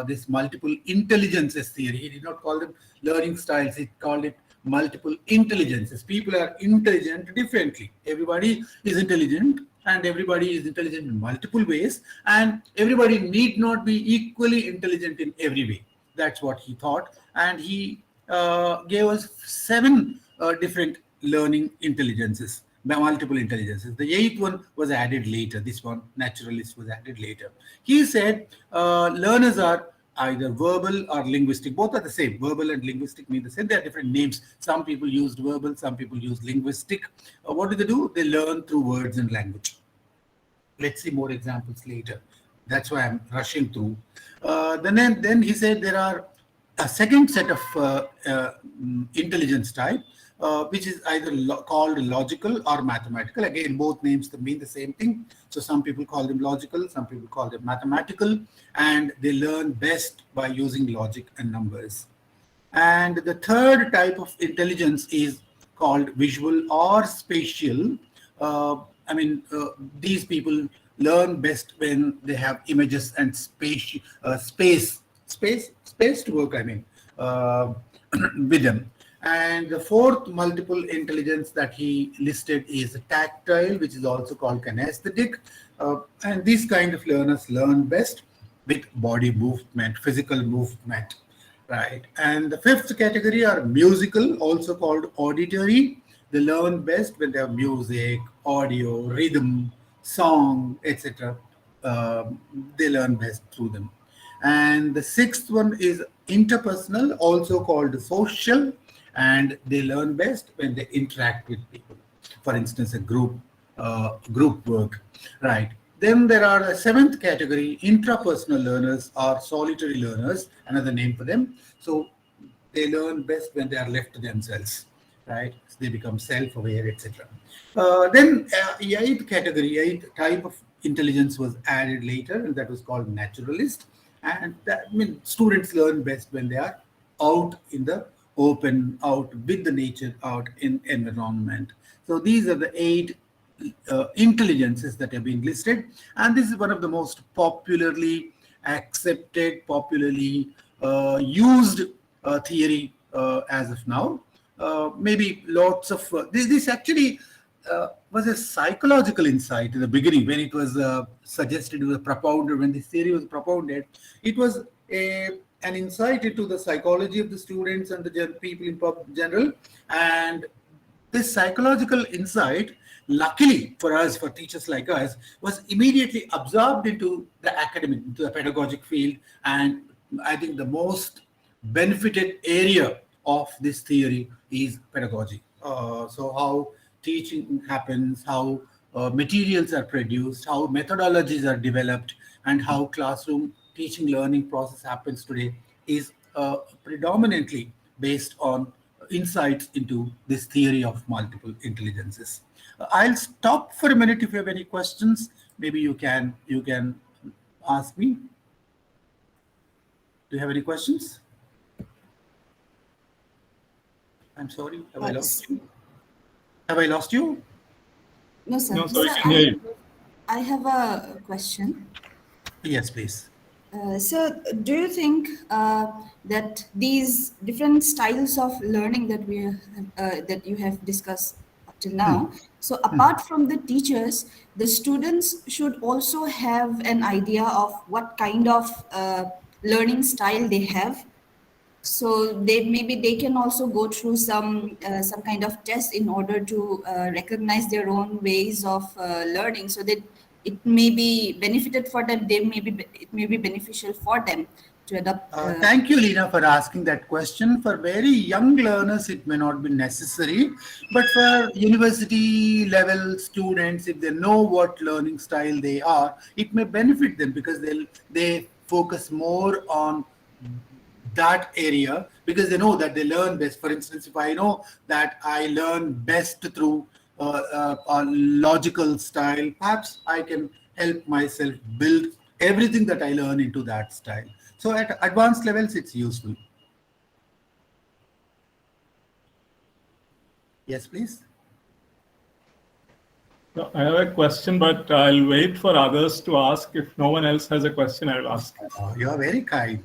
this multiple intelligences theory. He did not call them learning styles, he called it multiple intelligences. People are intelligent differently. Everybody is intelligent, and everybody is intelligent in multiple ways, and everybody need not be equally intelligent in every way. That's what he thought, and he gave us 7 different learning intelligences, multiple intelligences. The 8th one was added later. This one, naturalist, was added later. He said learners are either verbal or linguistic. Both are the same. Verbal and linguistic mean the same. They are different names. Some people used verbal, some people use linguistic. What do? They learn through words and language. Let's see more examples later. That's why I'm rushing through. Then he said there are a second set of intelligence type, which is either called logical or mathematical. Again, both names mean the same thing. So some people call them logical, some people call them mathematical, and they learn best by using logic and numbers. And the third type of intelligence is called visual or spatial. These people learn best when they have images and space to work, with them. And the fourth multiple intelligence that he listed is tactile, which is also called kinesthetic. And these kind of learners learn best with body movement, physical movement, right? And the fifth category are musical, also called auditory. They learn best when they have music, audio, rhythm, song, etc. They learn best through them. And the sixth one is interpersonal, also called social, and they learn best when they interact with people. For instance, a group work, right? Then there are a seventh category, intrapersonal learners or solitary learners, another name for them. So they learn best when they are left to themselves, right? So they become self-aware, etc. Then eighth type of intelligence was added later, and that was called naturalist. And that students learn best when they are out in the open, out with the nature, out in environment. So these are the 8 intelligences that have been listed, and this is one of the most popularly accepted, popularly used theory as of now. Maybe lots of this actually was a psychological insight in the beginning when it was suggested, was propounded, when this theory was propounded. It was an insight into the psychology of the students and the people in general. And this psychological insight, luckily for us, for teachers like us, was immediately absorbed into the academic, into the pedagogic field. And I think the most benefited area of this theory is pedagogy. So how teaching happens, how materials are produced, how methodologies are developed, and how classroom teaching learning process happens today is predominantly based on insights into this theory of multiple intelligences. I'll stop for a minute. If you have any questions, maybe you can ask me. Do you have any questions? I'm sorry, have I lost you? Have I lost you? No, sir. No, sir, we can hear you. I have a question. Yes, please. So, do you think that these different styles of learning that you have discussed up till now, so apart from the teachers, the students should also have an idea of what kind of learning style they have. So they can also go through some kind of test in order to recognize their own ways of learning, so that it may be benefited for them. It may be beneficial for them to adopt. Thank you, Lena, for asking that question. For very young learners, it may not be necessary, but for university level students, if they know what learning style they are, it may benefit them because they focus more on that area because they know that they learn best. For instance, if I know that I learn best through a logical style, perhaps I can help myself build everything that I learn into that style. So at advanced levels, it's useful. Yes, please. No, I have a question, but I'll wait for others to ask. If no one else has a question, I'll ask. Oh, you are very kind.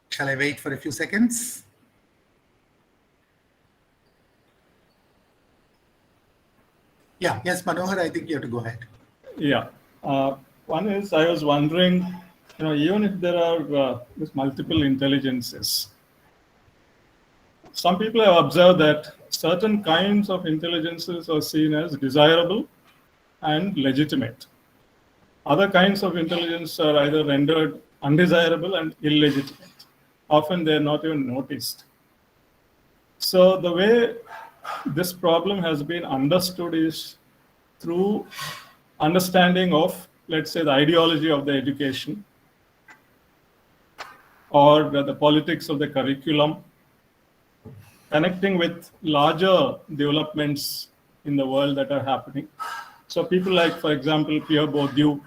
Shall I wait for a few seconds? Yeah, yes, Manohar, I think you have to go ahead. Yeah. One is, I was wondering, even if there are these multiple intelligences, some people have observed that certain kinds of intelligences are seen as desirable and legitimate. Other kinds of intelligence are either rendered undesirable and illegitimate. Often they're not even noticed. So the way this problem has been understood is through understanding of, let's say, the ideology of the education or the politics of the curriculum, connecting with larger developments in the world that are happening. So people like, for example, Pierre Bourdieu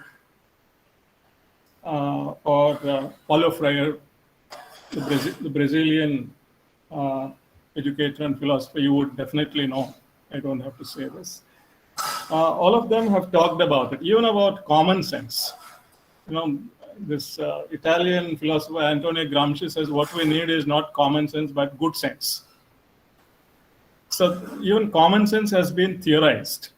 or Paulo Freire, the Brazilian educator and philosopher, you would definitely know. I don't have to say this. All of them have talked about it, even about common sense. This Italian philosopher Antonio Gramsci says what we need is not common sense, but good sense. So even common sense has been theorized.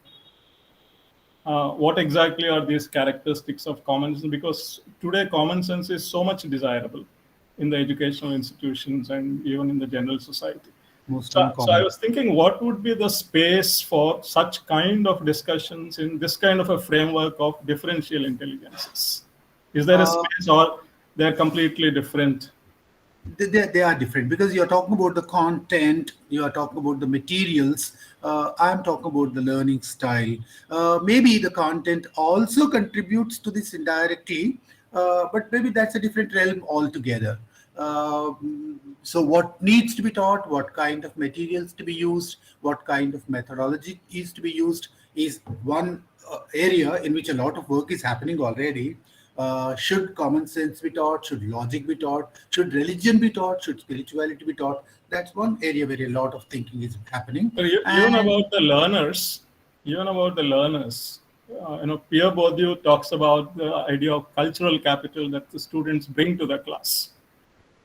What exactly are these characteristics of common sense? Because today common sense is so much desirable in the educational institutions and even in the general society. So I was thinking, what would be the space for such kind of discussions in this kind of a framework of differential intelligences? Is there a space, or they're completely different? They are different because you're talking about the content, you are talking about the materials. I'm talking about the learning style. Maybe the content also contributes to this indirectly, but maybe that's a different realm altogether. So what needs to be taught, what kind of materials to be used, what kind of methodology is to be used is one area in which a lot of work is happening already. Should common sense be taught? Should logic be taught? Should religion be taught? Should spirituality be taught? That's one area where a lot of thinking is happening. Even about the learners, Pierre Bourdieu talks about the idea of cultural capital that the students bring to the class.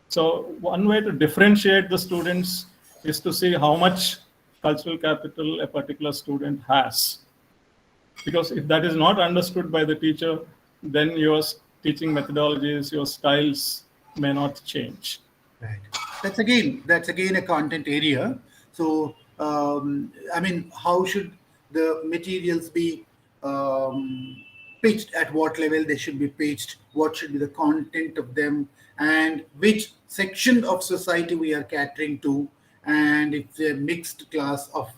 So one way to differentiate the students is to see how much cultural capital a particular student has. Because if that is not understood by the teacher, then your teaching methodologies, your styles may not change. Right. That's again a content area. So, how should the materials be pitched? At what level they should be pitched? What should be the content of them? And which section of society we are catering to? And it's a mixed class of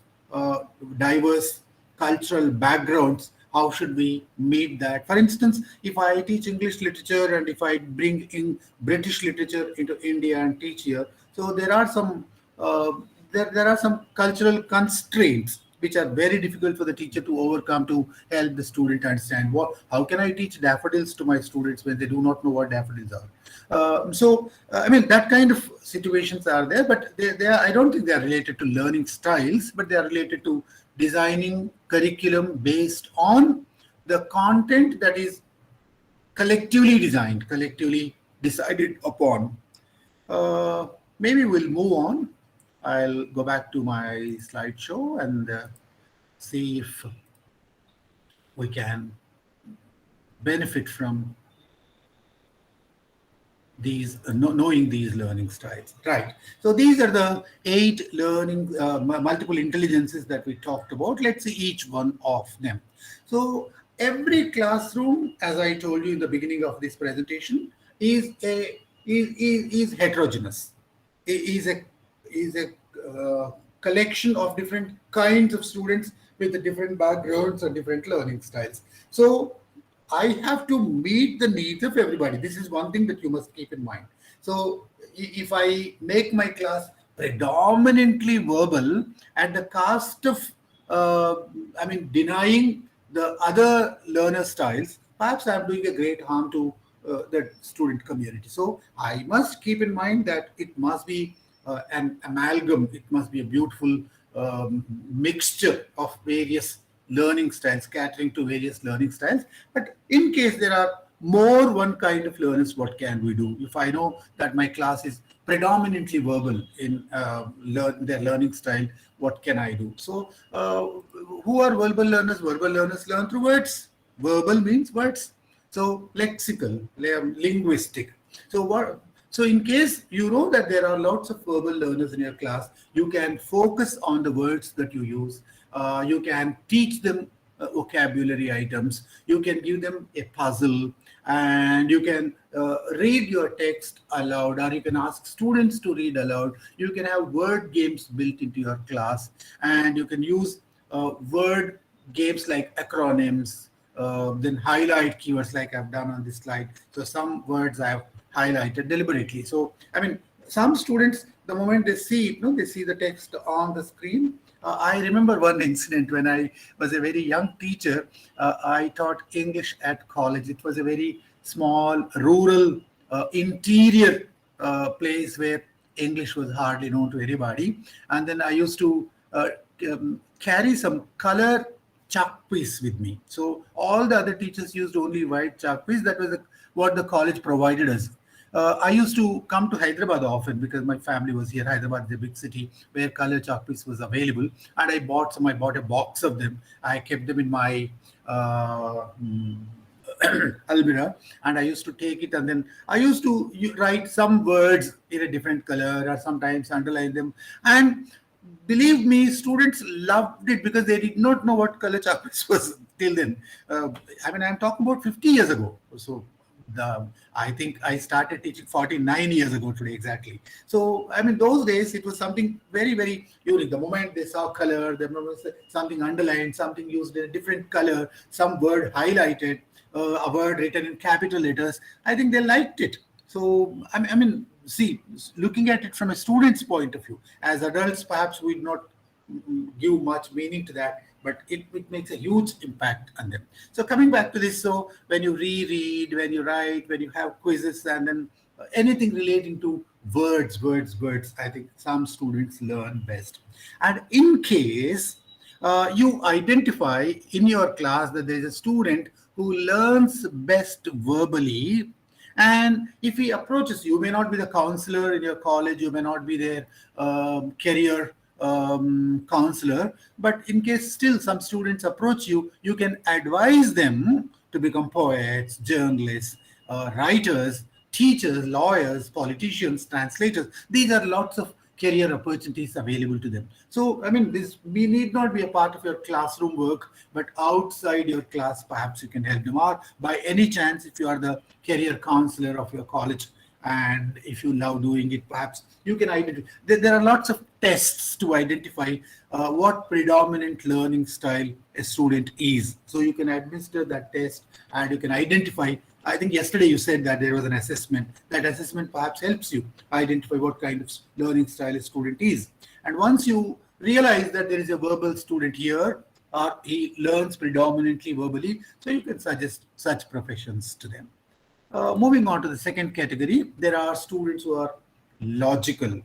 diverse cultural backgrounds. How should we meet that? For instance, if I teach English literature and if I bring in British literature into India and teach here, so there are some cultural constraints which are very difficult for the teacher to overcome to help the student understand. How can I teach daffodils to my students when they do not know what daffodils are? That kind of situations are there, but I don't think they are related to learning styles, but they are related to designing curriculum based on the content that is collectively designed, collectively decided upon. Maybe we'll move on. I'll go back to my slideshow and see if we can benefit from these knowing these learning styles, right? So these are the 8 learning multiple intelligences that we talked about. Let's see each one of them. So every classroom, as I told you in the beginning of this presentation, is heterogeneous. Is a collection of different kinds of students with the different backgrounds and different learning styles. So I have to meet the needs of everybody. This is one thing that you must keep in mind. So if I make my class predominantly verbal at the cost of, denying the other learner styles, perhaps I'm doing a great harm to the student community. So I must keep in mind that it must be an amalgam. It must be a beautiful mixture of various learning styles, catering to various learning styles. But in case there are more one kind of learners, what can we do? If I know that my class is predominantly verbal in their learning style, what can I do? So who are verbal learners? Verbal learners learn through words. Verbal means words. So lexical, linguistic. So in case you know that there are lots of verbal learners in your class, you can focus on the words that you use. You can teach them vocabulary items. You can give them a puzzle, and you can read your text aloud, or you can ask students to read aloud. You can have word games built into your class, and you can use word games like acronyms, then highlight keywords like I've done on this slide. So some words I have highlighted deliberately. So, some students, the moment they see it, they see the text on the screen. I remember one incident when I was a very young teacher. I taught English at college. It was a very small, rural, interior place where English was hardly known to anybody. And then I used to carry some color chalk piece with me. So all the other teachers used only white chalk piece. That was what the college provided us. I used to come to Hyderabad often because my family was here. Hyderabad is a big city where color chalk piece was available, and I bought a box of them. I kept them in my almirah, and I used to take it, and then I used to write some words in a different color or sometimes underline them. And believe me, students loved it because they did not know what color chalk piece was till then. I'm talking about 50 years ago. So I think I started teaching 49 years ago today exactly. So those days it was something very, very unique. The moment they saw color, the moment something underlined, something used in a different color, some word highlighted, a word written in capital letters, I think they liked it. So see, looking at it from a student's point of view, as adults perhaps we not give much meaning to that, but it makes a huge impact on them. So coming back to this, so when you reread, when you write, when you have quizzes, and then anything relating to words, I think some students learn best. And in case you identify in your class that there is a student who learns best verbally, and if he approaches you, may not be the counselor in your college, you may not be their career counselor, but in case still some students approach you, you can advise them to become poets, journalists, writers, teachers, lawyers, politicians, translators. These are lots of career opportunities available to them. So, this we need not be a part of your classroom work, but outside your class, perhaps you can help them. Or by any chance, if you are the career counselor of your college, and if you love doing it, perhaps you can identify. There are lots of tests to identify what predominant learning style a student is. So you can administer that test and you can identify. I think yesterday you said that there was an assessment. That assessment perhaps helps you identify what kind of learning style a student is. And once you realize that there is a verbal student here, or he learns predominantly verbally, so you can suggest such professions to them. Moving on to the second category, there are students who are logical,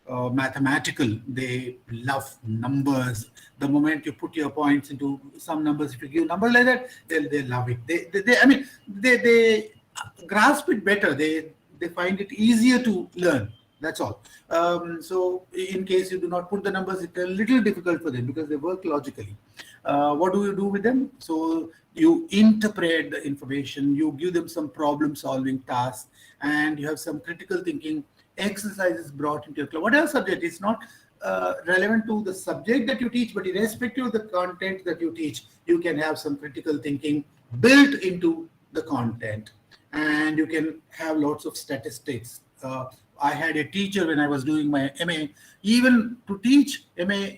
mathematical. They love numbers. The moment you put your points into some numbers, if you give numbers like that, they love it. They grasp it better. They find it easier to learn. That's all. So in case you do not put the numbers, it's a little difficult for them because they work logically. what do you do with them? So you interpret the information, you give them some problem-solving tasks, and you have some critical thinking exercises brought into your class. Whatever subject, it's not relevant to the subject that you teach, but irrespective of the content that you teach, you can have some critical thinking built into the content, and you can have lots of statistics. I had a teacher when I was doing my MA, even to teach MA,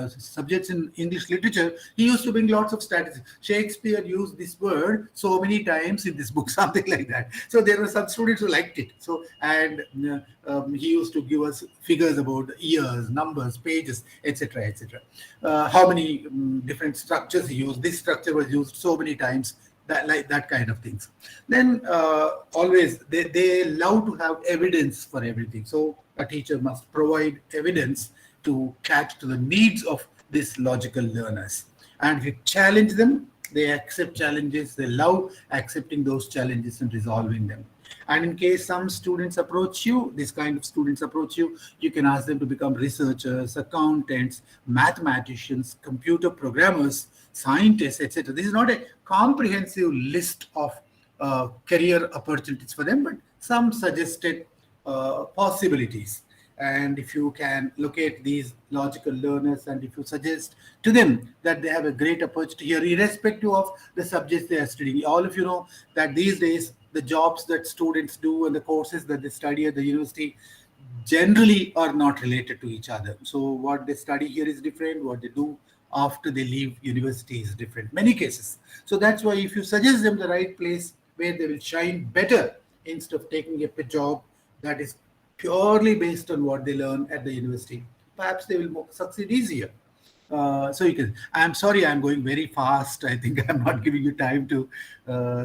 subjects in English literature, he used to bring lots of statistics. Shakespeare used this word so many times in this book, something like that. So there were some students who liked it. So, and he used to give us figures about years, numbers, pages, etc., etc. How many different structures he used. This structure was used so many times. That kind of things. Then always they love to have evidence for everything. So a teacher must provide evidence to catch to the needs of these logical learners. And if you challenge them, they accept challenges. They love accepting those challenges and resolving them. And in case some students approach you, this kind of students approach you, you can ask them to become researchers, accountants, mathematicians, computer programmers, scientists, etc. This is not a comprehensive list of career opportunities for them, but some suggested possibilities. And if you can locate these logical learners, and if you suggest to them that they have a great opportunity here, irrespective of the subjects they are studying. All of you know that these days, the jobs that students do and the courses that they study at the university generally are not related to each other. So what they study here is different, what they do after they leave university is different, many cases. So that's why if you suggest them the right place where they will shine better, instead of taking up a job that is purely based on what they learn at the university, perhaps they will succeed easier. So you can, I'm sorry, I'm going very fast. I think I'm not giving you time to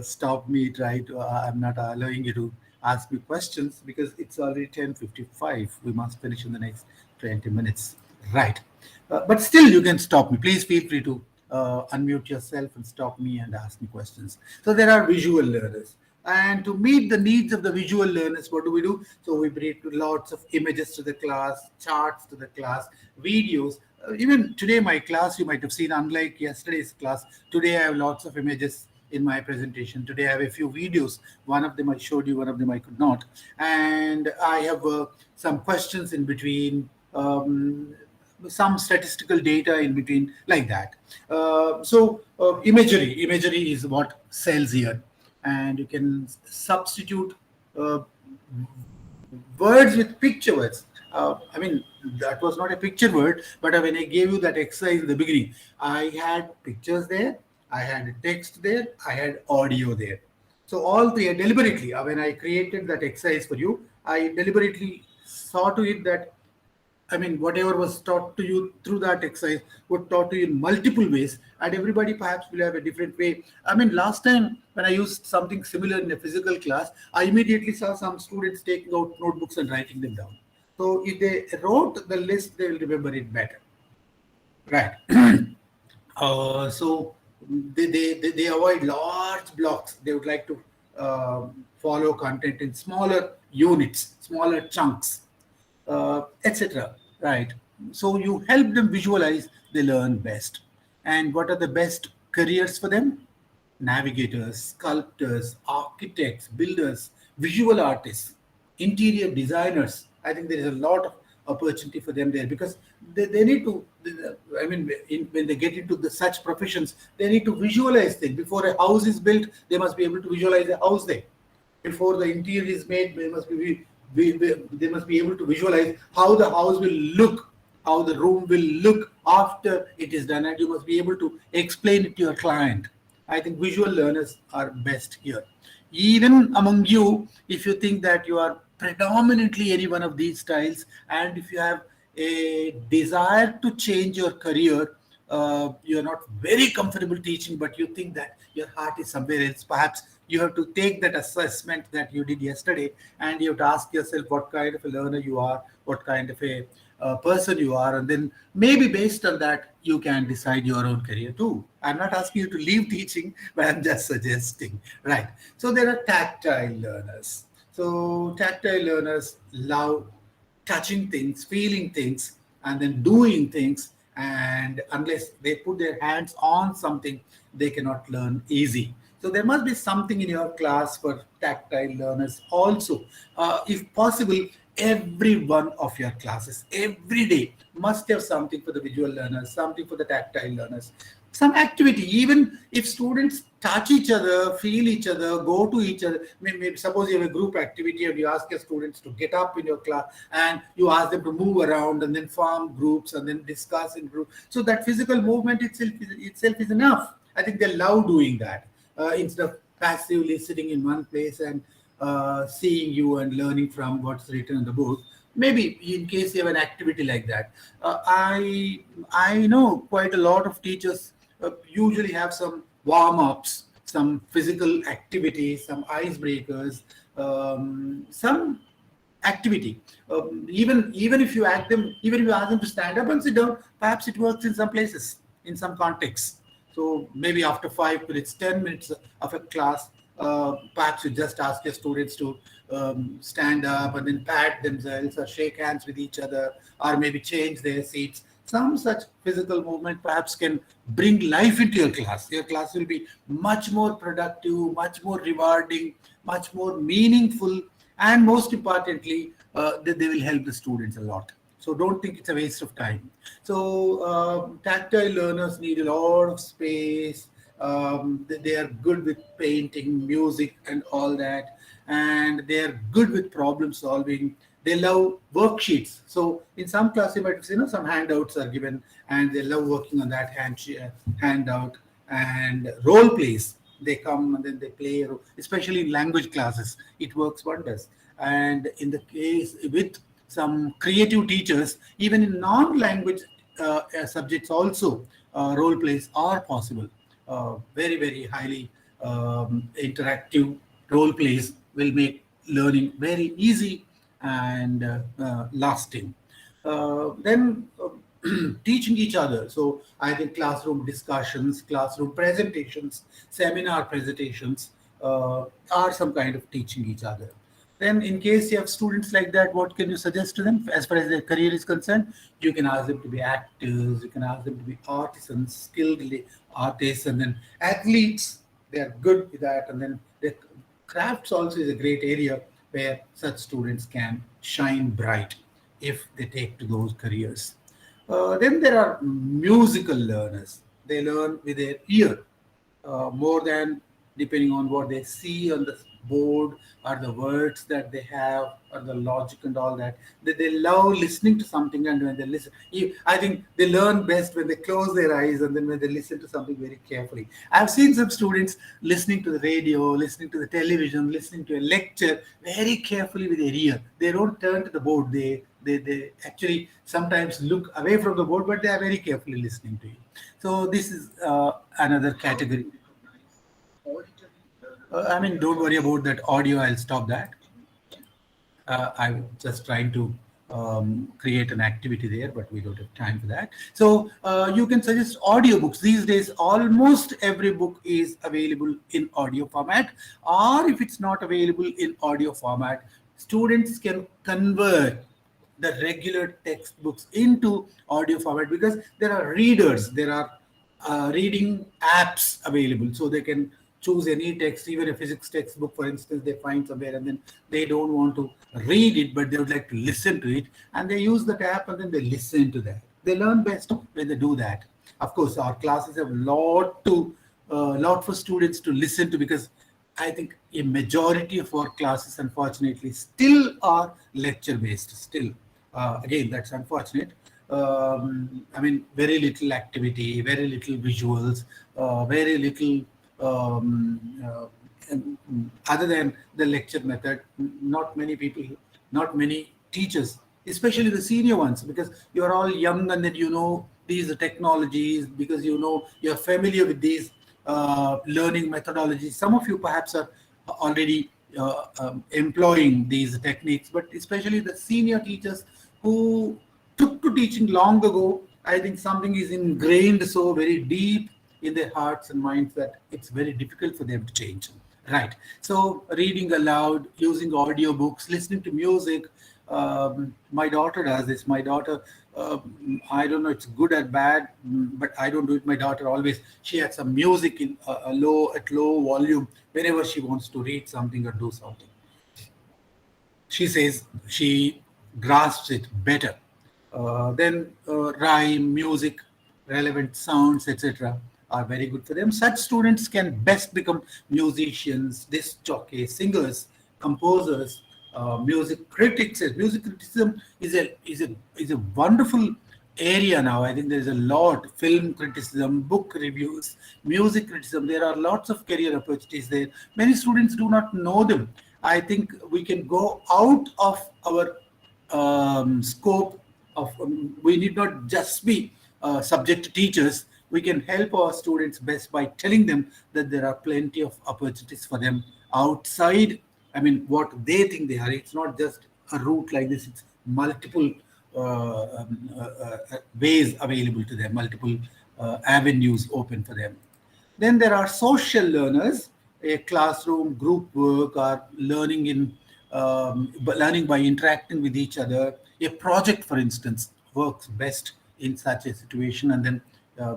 stop me, I'm not allowing you to ask me questions because it's already 10:55. We must finish in the next 20 minutes. Right. But still you can stop me. Please feel free to unmute yourself and stop me and ask me questions. So there are visual learners. And to meet the needs of the visual learners, what do? So we bring lots of images to the class, charts to the class, videos. Even today, my class, you might have seen, unlike yesterday's class, today I have lots of images in my presentation. Today I have a few videos. One of them I showed you, one of them I could not. And I have some questions in between, some statistical data in between, like that. Imagery is what sells here. And you can substitute words with picture words. I mean, that was not a picture word, but when I gave you that exercise in the beginning, I had pictures there, I had text there, I had audio there. So all three, deliberately, when I created that exercise for you, I deliberately saw to it that, I mean, whatever was taught to you through that exercise was taught to you in multiple ways, and everybody perhaps will have a different way. I mean, last time when I used something similar in a physical class, I immediately saw some students taking out notebooks and writing them down. So if they wrote the list, they will remember it better. Right. So they avoid large blocks. They would like to follow content in smaller units, smaller chunks, etc. Right. So you help them visualize, they learn best. And what are the best careers for them? Navigators, sculptors, architects, builders, visual artists, interior designers. I think there is a lot of opportunity for them there, because they need to, I mean, when they get into such professions, they need to visualize things. Before a house is built, they must be able to visualize a house there. Before the interior is made, they must be able to visualize how the house will look, how the room will look after it is done, and you must be able to explain it to your client. I think visual learners are best here. Even among you, if you think that you are predominantly any one of these styles, and if you have a desire to change your career, you are not very comfortable teaching, but you think that your heart is somewhere else, perhaps you have to take that assessment that you did yesterday, and you have to ask yourself what kind of a learner you are, what kind of a person you are, and then maybe based on that you can decide your own career too. I'm not asking you to leave teaching, but I'm just suggesting. Right. So there are tactile learners. So tactile learners love touching things, feeling things, and then doing things, and unless they put their hands on something, they cannot learn easy. So there must be something in your class for tactile learners also. If possible, every one of your classes every day must have something for the visual learners, something for the tactile learners, some activity. Even if students touch each other, feel each other, go to each other, maybe suppose you have a group activity and you ask your students to get up in your class and you ask them to move around and then form groups and then discuss in groups. So that physical movement itself is enough. I think they love doing that, instead of passively sitting in one place and seeing you and learning from what's written in the book. Maybe in case you have an activity like that. I know quite a lot of teachers usually have some warm-ups, some physical activities, some icebreakers, some activity. Even if you ask them to stand up and sit down, perhaps it works in some places, in some contexts. So maybe after 5 minutes, 10 minutes of a class, perhaps you just ask your students to stand up and then pat themselves or shake hands with each other, or maybe change their seats. Some such physical movement perhaps can bring life into your class. Your class will be much more productive, much more rewarding, much more meaningful, and most importantly, they will help the students a lot. So don't think it's a waste of time. So tactile learners need a lot of space. They are good with painting, music, and all that, and they are good with problem solving. They love worksheets. So in some class, you might have some handouts are given, and they love working on that handout. And role plays. They come and then they play, especially in language classes. It works wonders. And in the case with some creative teachers, even in non-language subjects also, role plays are possible. Very, very highly interactive role plays will make learning very easy and lasting. Then teaching each other. So I think classroom discussions, classroom presentations, seminar presentations are some kind of teaching each other. Then in case you have students like that, what can you suggest to them as far as their career is concerned? You can ask them to be actors, you can ask them to be artisans, skilled artists, and then athletes. They are good with that. And then the crafts also is a great area where such students can shine bright if they take to those careers. Then there are musical learners. They learn with their ear more than depending on what they see on the board or the words that they have or the logic and all that. They love listening to something, and when they listen, I think they learn best when they close their eyes and then when they listen to something very carefully. I've seen some students listening to the radio, listening to the television, listening to a lecture very carefully with their ear. They don't turn to the board. They actually sometimes look away from the board, but they are very carefully listening to you. So this is another category. Don't worry about that audio. I'll stop that. I'm just trying to create an activity there, but we don't have time for that. So you can suggest audiobooks. These days, almost every book is available in audio format, or if it's not available in audio format, students can convert the regular textbooks into audio format, because there are readers, there are reading apps available, so they can choose any text, even a physics textbook, for instance, they find somewhere and then they don't want to read it, but they would like to listen to it, and they use the app and then they listen to that. They learn best when they do that. Of course, our classes have a lot for students to listen to, because I think a majority of our classes, unfortunately, still are lecture-based. Still, again, that's unfortunate. Very little activity, very little visuals, very little. Other than the lecture method, not many people, not many teachers, especially the senior ones, because you're all young and then you know these technologies, because you know you're familiar with these learning methodologies. Some of you perhaps are already employing these techniques, but especially the senior teachers who took to teaching long ago, I think something is ingrained so very deep in their hearts and minds that it's very difficult for them to change. Right. So reading aloud, using audiobooks, listening to music, My daughter does this. My daughter, I don't know, it's good or bad, but I don't do it. My daughter always, she has some music in at low volume whenever she wants to read something or do something. She says she grasps it better. Then rhyme, music, relevant sounds, etc. are very good for them. Such students can best become musicians, disc jockeys, singers, composers, music critics. Music criticism is a wonderful area now. I think there is a lot: film criticism, book reviews, music criticism. There are lots of career opportunities there. Many students do not know them. I think we can go out of our scope of we need not just be subject teachers. We can help our students best by telling them that there are plenty of opportunities for them outside. I mean, what they think they are. It's not just a route like this. It's multiple ways available to them, multiple avenues open for them. Then there are social learners, a classroom, group work, or learning learning by interacting with each other. A project, for instance, works best in such a situation, and then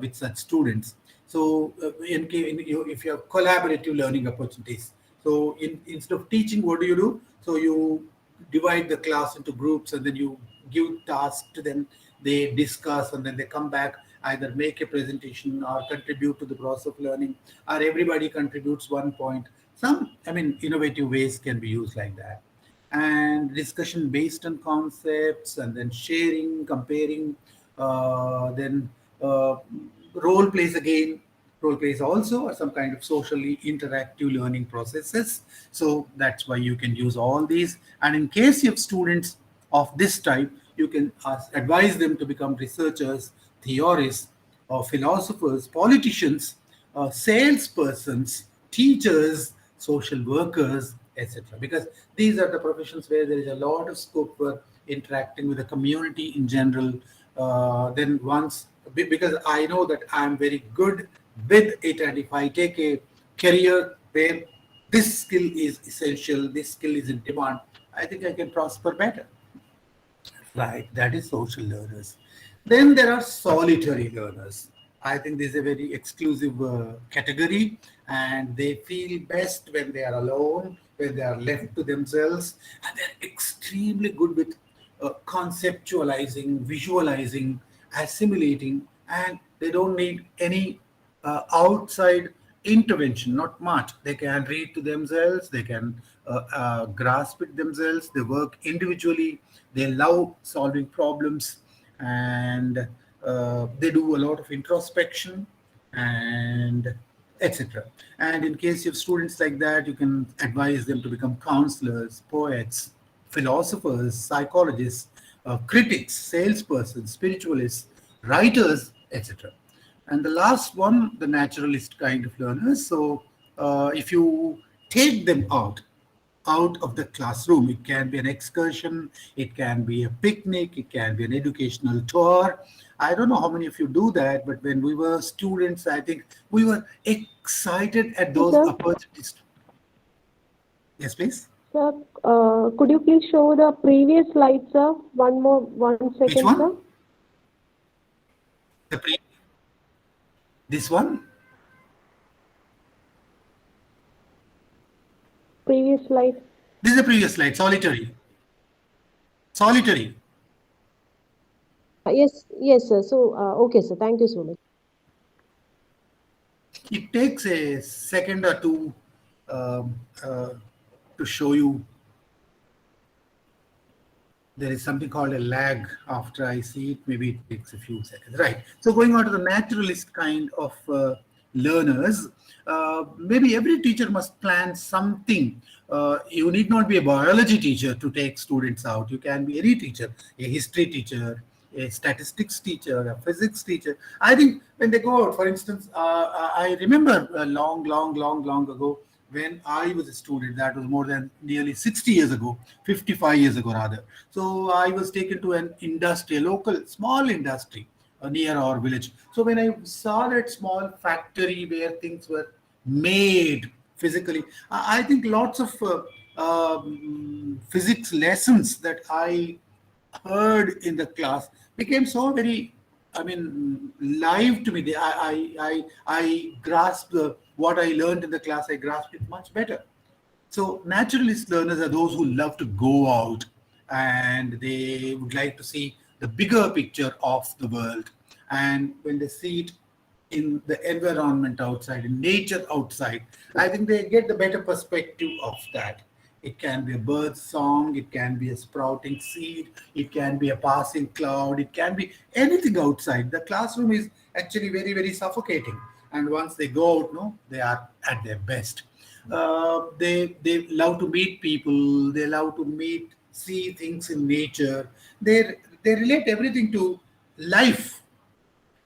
with such students. So, if you have collaborative learning opportunities, so instead of teaching, what do? So you divide the class into groups, and then you give tasks to them. They discuss, and then they come back, either make a presentation or contribute to the process of learning, or everybody contributes one point. Some, innovative ways can be used like that. And discussion based on concepts, and then sharing, comparing, then role plays again. Role plays also are some kind of socially interactive learning processes. So that's why you can use all these. And in case you have students of this type, you can advise them to become researchers, theorists, philosophers, politicians, salespersons, teachers, social workers, etc. Because these are the professions where there is a lot of scope for interacting with the community in general. Then once, because I know that I'm very good with it, and if I take a career where this skill is essential, this skill is in demand, I think I can prosper better. Right, that is social learners. Then there are solitary learners. I think this is a very exclusive category, and they feel best when they are alone, when they are left to themselves, and they're extremely good with conceptualizing, visualizing, assimilating, and they don't need any outside intervention, not much. They can read to themselves, they can grasp it themselves, they work individually, they love solving problems, and they do a lot of introspection, and etc. And in case you have students like that, you can advise them to become counselors, poets, philosophers, psychologists, critics, salespersons, spiritualists, writers, etc. And the last one, the naturalist kind of learners. So if you take them out of the classroom, it can be an excursion, it can be a picnic, it can be an educational tour. I don't know how many of you do that, but when we were students, I think we were excited at those opportunities. Yes, please. Sir, could you please show the previous slide, sir? One second, Which one? sir. This one? Previous slide. This is the previous slide, solitary. Solitary. Yes, sir. So, okay, sir. Thank you so much. It takes a second or two to show you. There is something called a lag after I see it. Maybe it takes a few seconds. Right. So going on to the naturalist kind of learners, maybe every teacher must plan something. You need not be a biology teacher to take students out. You can be any teacher, a history teacher, a statistics teacher, a physics teacher. I think when they go out, for instance, I remember long ago, when I was a student, that was more than nearly 60 years ago, 55 years ago rather. So I was taken to an industry, a local small industry near our village. So when I saw that small factory where things were made physically, I think lots of physics lessons that I heard in the class became so very, I mean, live to me. I grasped what I learned in the class. I grasped it much better. So naturalist learners are those who love to go out and they would like to see the bigger picture of the world. And when they see it in the environment outside, in nature outside, I think they get the better perspective of that. It can be a bird's song, it can be a sprouting seed, it can be a passing cloud, it can be anything outside. The classroom is actually very, very suffocating. And once they go out, no, they are at their best. They love to meet people, they love to see things in nature. They relate everything to life,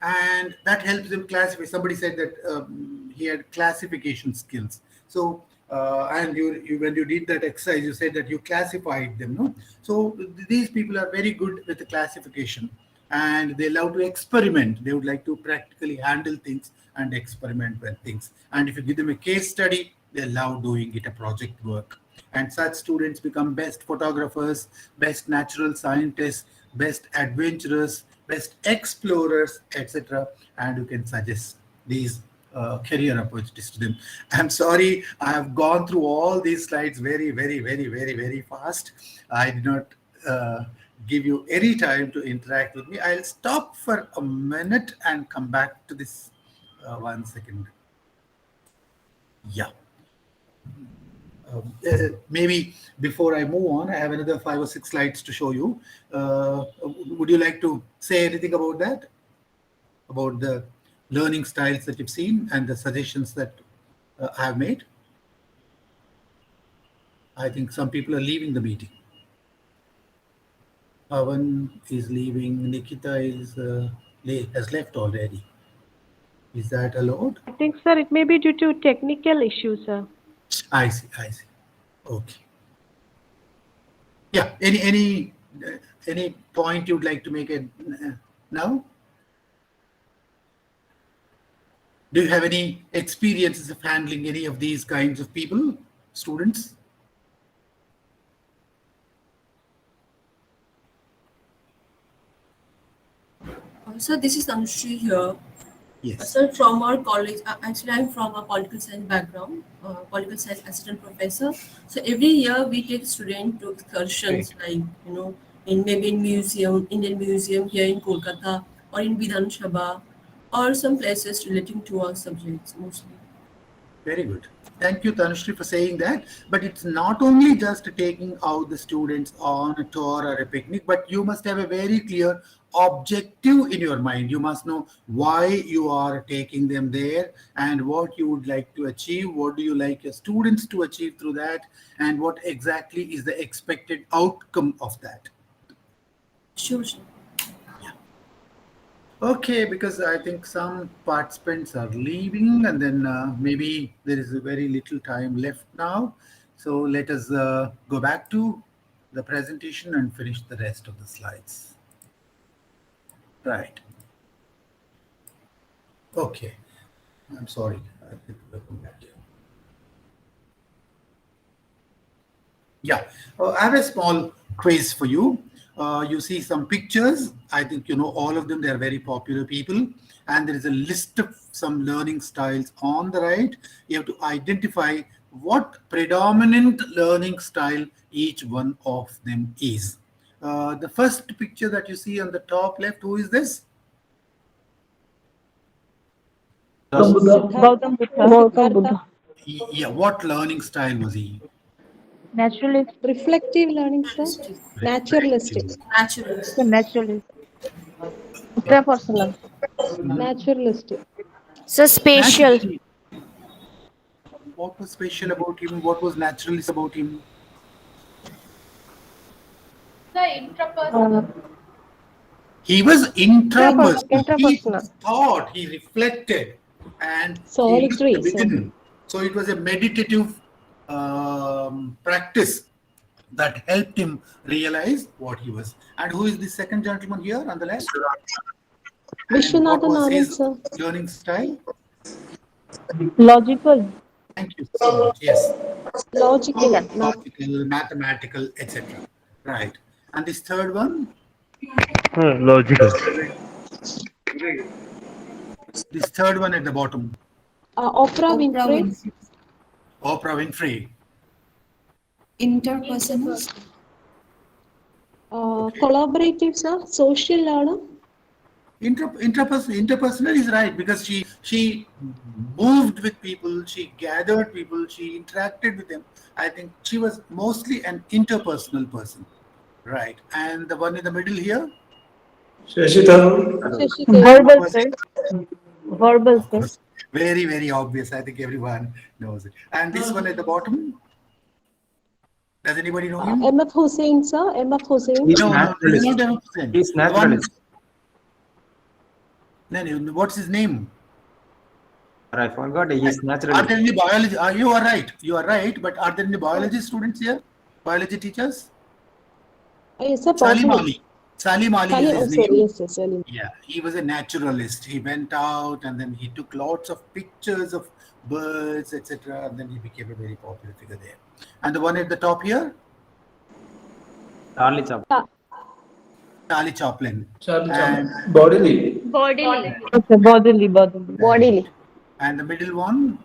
and that helps them classify. Somebody said that he had classification skills. So, and when you did that exercise, you said that you classified them, no? So these people are very good with the classification, and they love to experiment. They would like to practically handle things and experiment with things. And if you give them a case study, they love doing it, a project work. And such students become best photographers, best natural scientists, best adventurers, best explorers, etc. And you can suggest these career opportunities to them. I'm sorry, I have gone through all these slides very, very, very, very, very fast. I did not give you any time to interact with me. I'll stop for a minute and come back to this 1 second. Yeah. Maybe before I move on, I have another 5 or 6 slides to show you. Would you like to say anything about that? About the learning styles that you've seen and the suggestions that I have made? I think some people are leaving the meeting. Pavan is leaving. Nikita has left already. Is that allowed? I think, sir, it may be due to technical issues, sir. I see. Okay. Yeah. Any point you'd like to make now? Do you have any experiences of handling any of these kinds of people, students? So this is Anushri here. Yes. So from our college, actually I'm from a political science background, political science assistant professor. So every year we take students to excursions, like, maybe in museum, Indian Museum here in Kolkata, or in Vidhan Sabha, or some places relating to our subjects mostly. Very good. Thank you, Tanushree, for saying that. But it's not only just taking out the students on a tour or a picnic, but you must have a very clear objective in your mind. You must know why you are taking them there and what you would like to achieve. What do you like your students to achieve through that? And what exactly is the expected outcome of that? Sure. Yeah. Okay, because I think some participants are leaving and then maybe there is a very little time left now. So let us go back to the presentation and finish the rest of the slides. Right. Okay. I'm sorry. Yeah. I have a small quiz for you. You see some pictures. I think you know all of them. They are very popular people. And there is a list of some learning styles on the right. You have to identify what predominant learning style each one of them is. The first picture that you see on the top left, who is this? Gautam Buddha. Yeah, what learning style was he? Naturalist. Reflective learning, sir. Naturalistic. Naturalist. Naturalist. Interpersonal. Naturalistic. So spatial. What was special about him? What was naturalist about him? The intrapersonal. He was intrapersonal. Intrapersonal. He thought, he reflected, and Solitary, he looked within. So it was a meditative practice that helped him realize what he was. And who is the second gentleman here on the left? Vishwanathan Anand, sir. Learning style? Logical. Thank you so much. Yes. Logical. Logical, mathematical, etc. Right. And this third one? Logical. This third one at the bottom. Oprah Winfrey. Oprah Winfrey. Interpersonal. Collaborative, sir. Social learner. Interpersonal is right, because she moved with people, she gathered people, she interacted with them. I think she was mostly an interpersonal person, right? And the one in the middle here? Verbal strength. Verbal strength. Very, very obvious. I think everyone knows it. And this one at the bottom? Does anybody know him? M.F. Hussain, sir. M.F. Hussain. He's No, naturalist. not M.F. Hussain. He's naturalist. No, what's his name? I forgot. He's Are naturalist. there any biology? You are right. You are right. But are there any biology students here? Biology teachers? Yes, sir. Salim Ali. Salim Ali is his name. Yes, Salim. Yeah, he was a naturalist. He went out and then he took lots of pictures of birds, etc. And then he became a very popular figure there. And the one at the top here? Charlie Chaplin. Charlie Chaplin. Bodily. Bodily. Okay, bodily. And the middle one?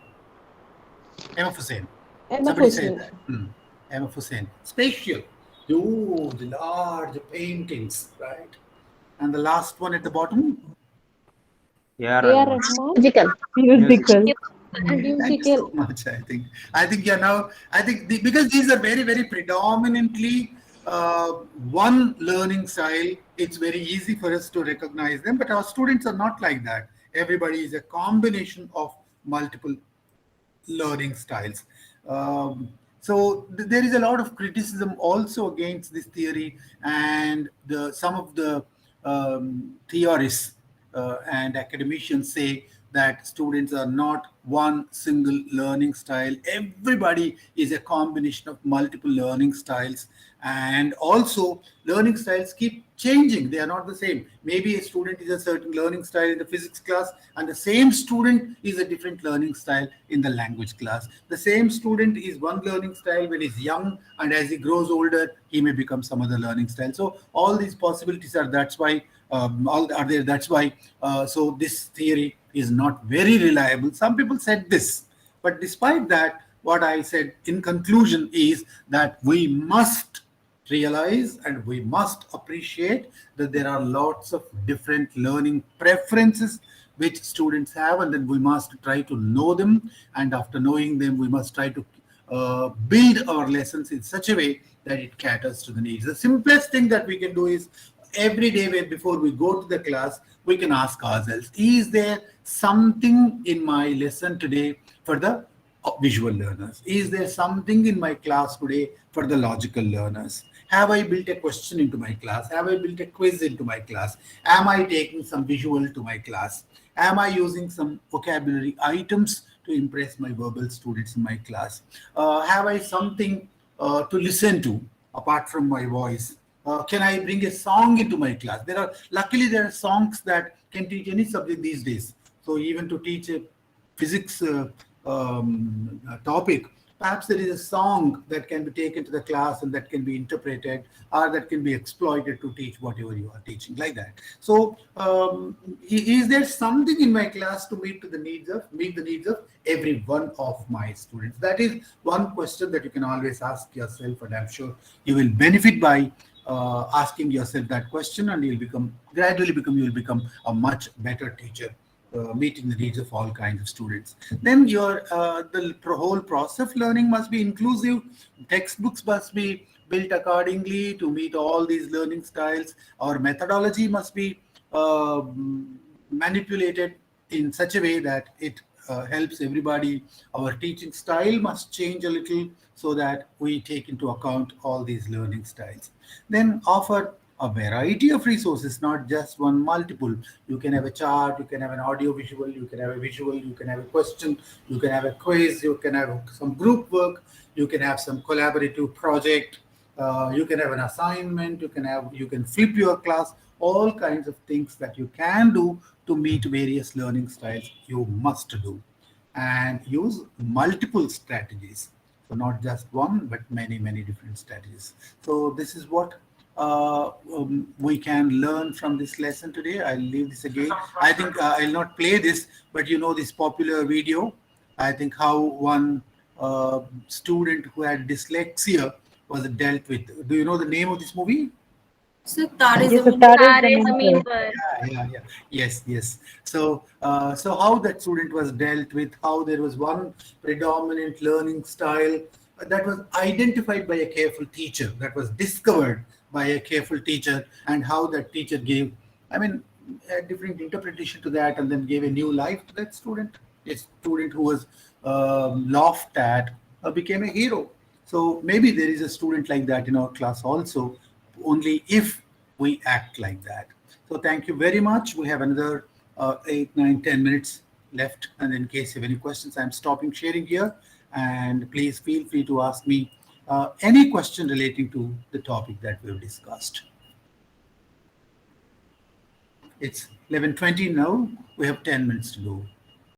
M.F. Hussain. M.F. Somebody Hussain. said that. M.F. Hussain. Spatial. Oh, the large paintings, right? And the last one at the bottom? Yeah. A.R. Rahman. Musical. Thank you so much. I think you're now. Because these are very, very predominantly one learning style, it's very easy for us to recognize them. But our students are not like that. Everybody is a combination of multiple learning styles. So there is a lot of criticism also against this theory, and some of the theorists and academicians say that students are not one single learning style. Everybody is a combination of multiple learning styles, and also learning styles keep changing. They are not the same. Maybe a student is a certain learning style in the physics class, and the same student is a different learning style in the language class. The same student is one learning style when he's young, and as he grows older, he may become some other learning style. So all these possibilities are. That's why all are there. That's why. So this theory is not very reliable. Some people said this, but despite that, what I said in conclusion is that we must realize and we must appreciate that there are lots of different learning preferences which students have, and then we must try to know them, and after knowing them we must try to build our lessons in such a way that it caters to the needs. The simplest thing that we can do is every day before we go to the class, we can ask ourselves, is there something in my lesson today for the visual learners? Is there something in my class today for the logical learners? Have I built a question into my class? Have I built a quiz into my class? Am I taking some visual to my class? Am I using some vocabulary items to impress my verbal students in my class? Have I something to listen to apart from my voice? Can I bring a song into my class? Luckily, there are songs that can teach any subject these days. So even to teach a physics topic, perhaps there is a song that can be taken to the class and that can be interpreted or that can be exploited to teach whatever you are teaching, like that. So is there something in my class to meet the needs of every one of my students? That is one question that you can always ask yourself, and I'm sure you will benefit by asking yourself that question, and you will gradually become a much better teacher, meeting the needs of all kinds of students. Then the whole process of learning must be inclusive. Textbooks must be built accordingly to meet all these learning styles. Our methodology must be manipulated in such a way that it helps everybody. Our teaching style must change a little so that we take into account all these learning styles. Then offer a variety of resources, not just one, multiple. You can have a chart, you can have an audio visual, you can have a visual, you can have a question, you can have a quiz, you can have some group work, you can have some collaborative project, you can have an assignment, you can flip your class, all kinds of things that you can do to meet various learning styles. You must do and use multiple strategies. So not just one, but many, many different strategies. So this is what we can learn from this lesson today. I'll leave this again. I think I'll not play this, but you know this popular video. I think how one student who had dyslexia was dealt with. Do you know the name of this movie? So Tare Yes, Zameen Tare Tare Zameen Zameen Par. Yeah. Yes. So how that student was dealt with, how there was one predominant learning style that was identified by a careful teacher, that was discovered by a careful teacher, and how that teacher gave, I mean, a different interpretation to that, and then gave a new life to that student. A student who was laughed at became a hero. So maybe there is a student like that in our class also, only if we act like that. So thank you very much. We have another 8, 9, 10 minutes left. And in case you have any questions, I'm stopping sharing here. And please feel free to ask me any question relating to the topic that we've discussed. It's 11:20 now. We have 10 minutes to go.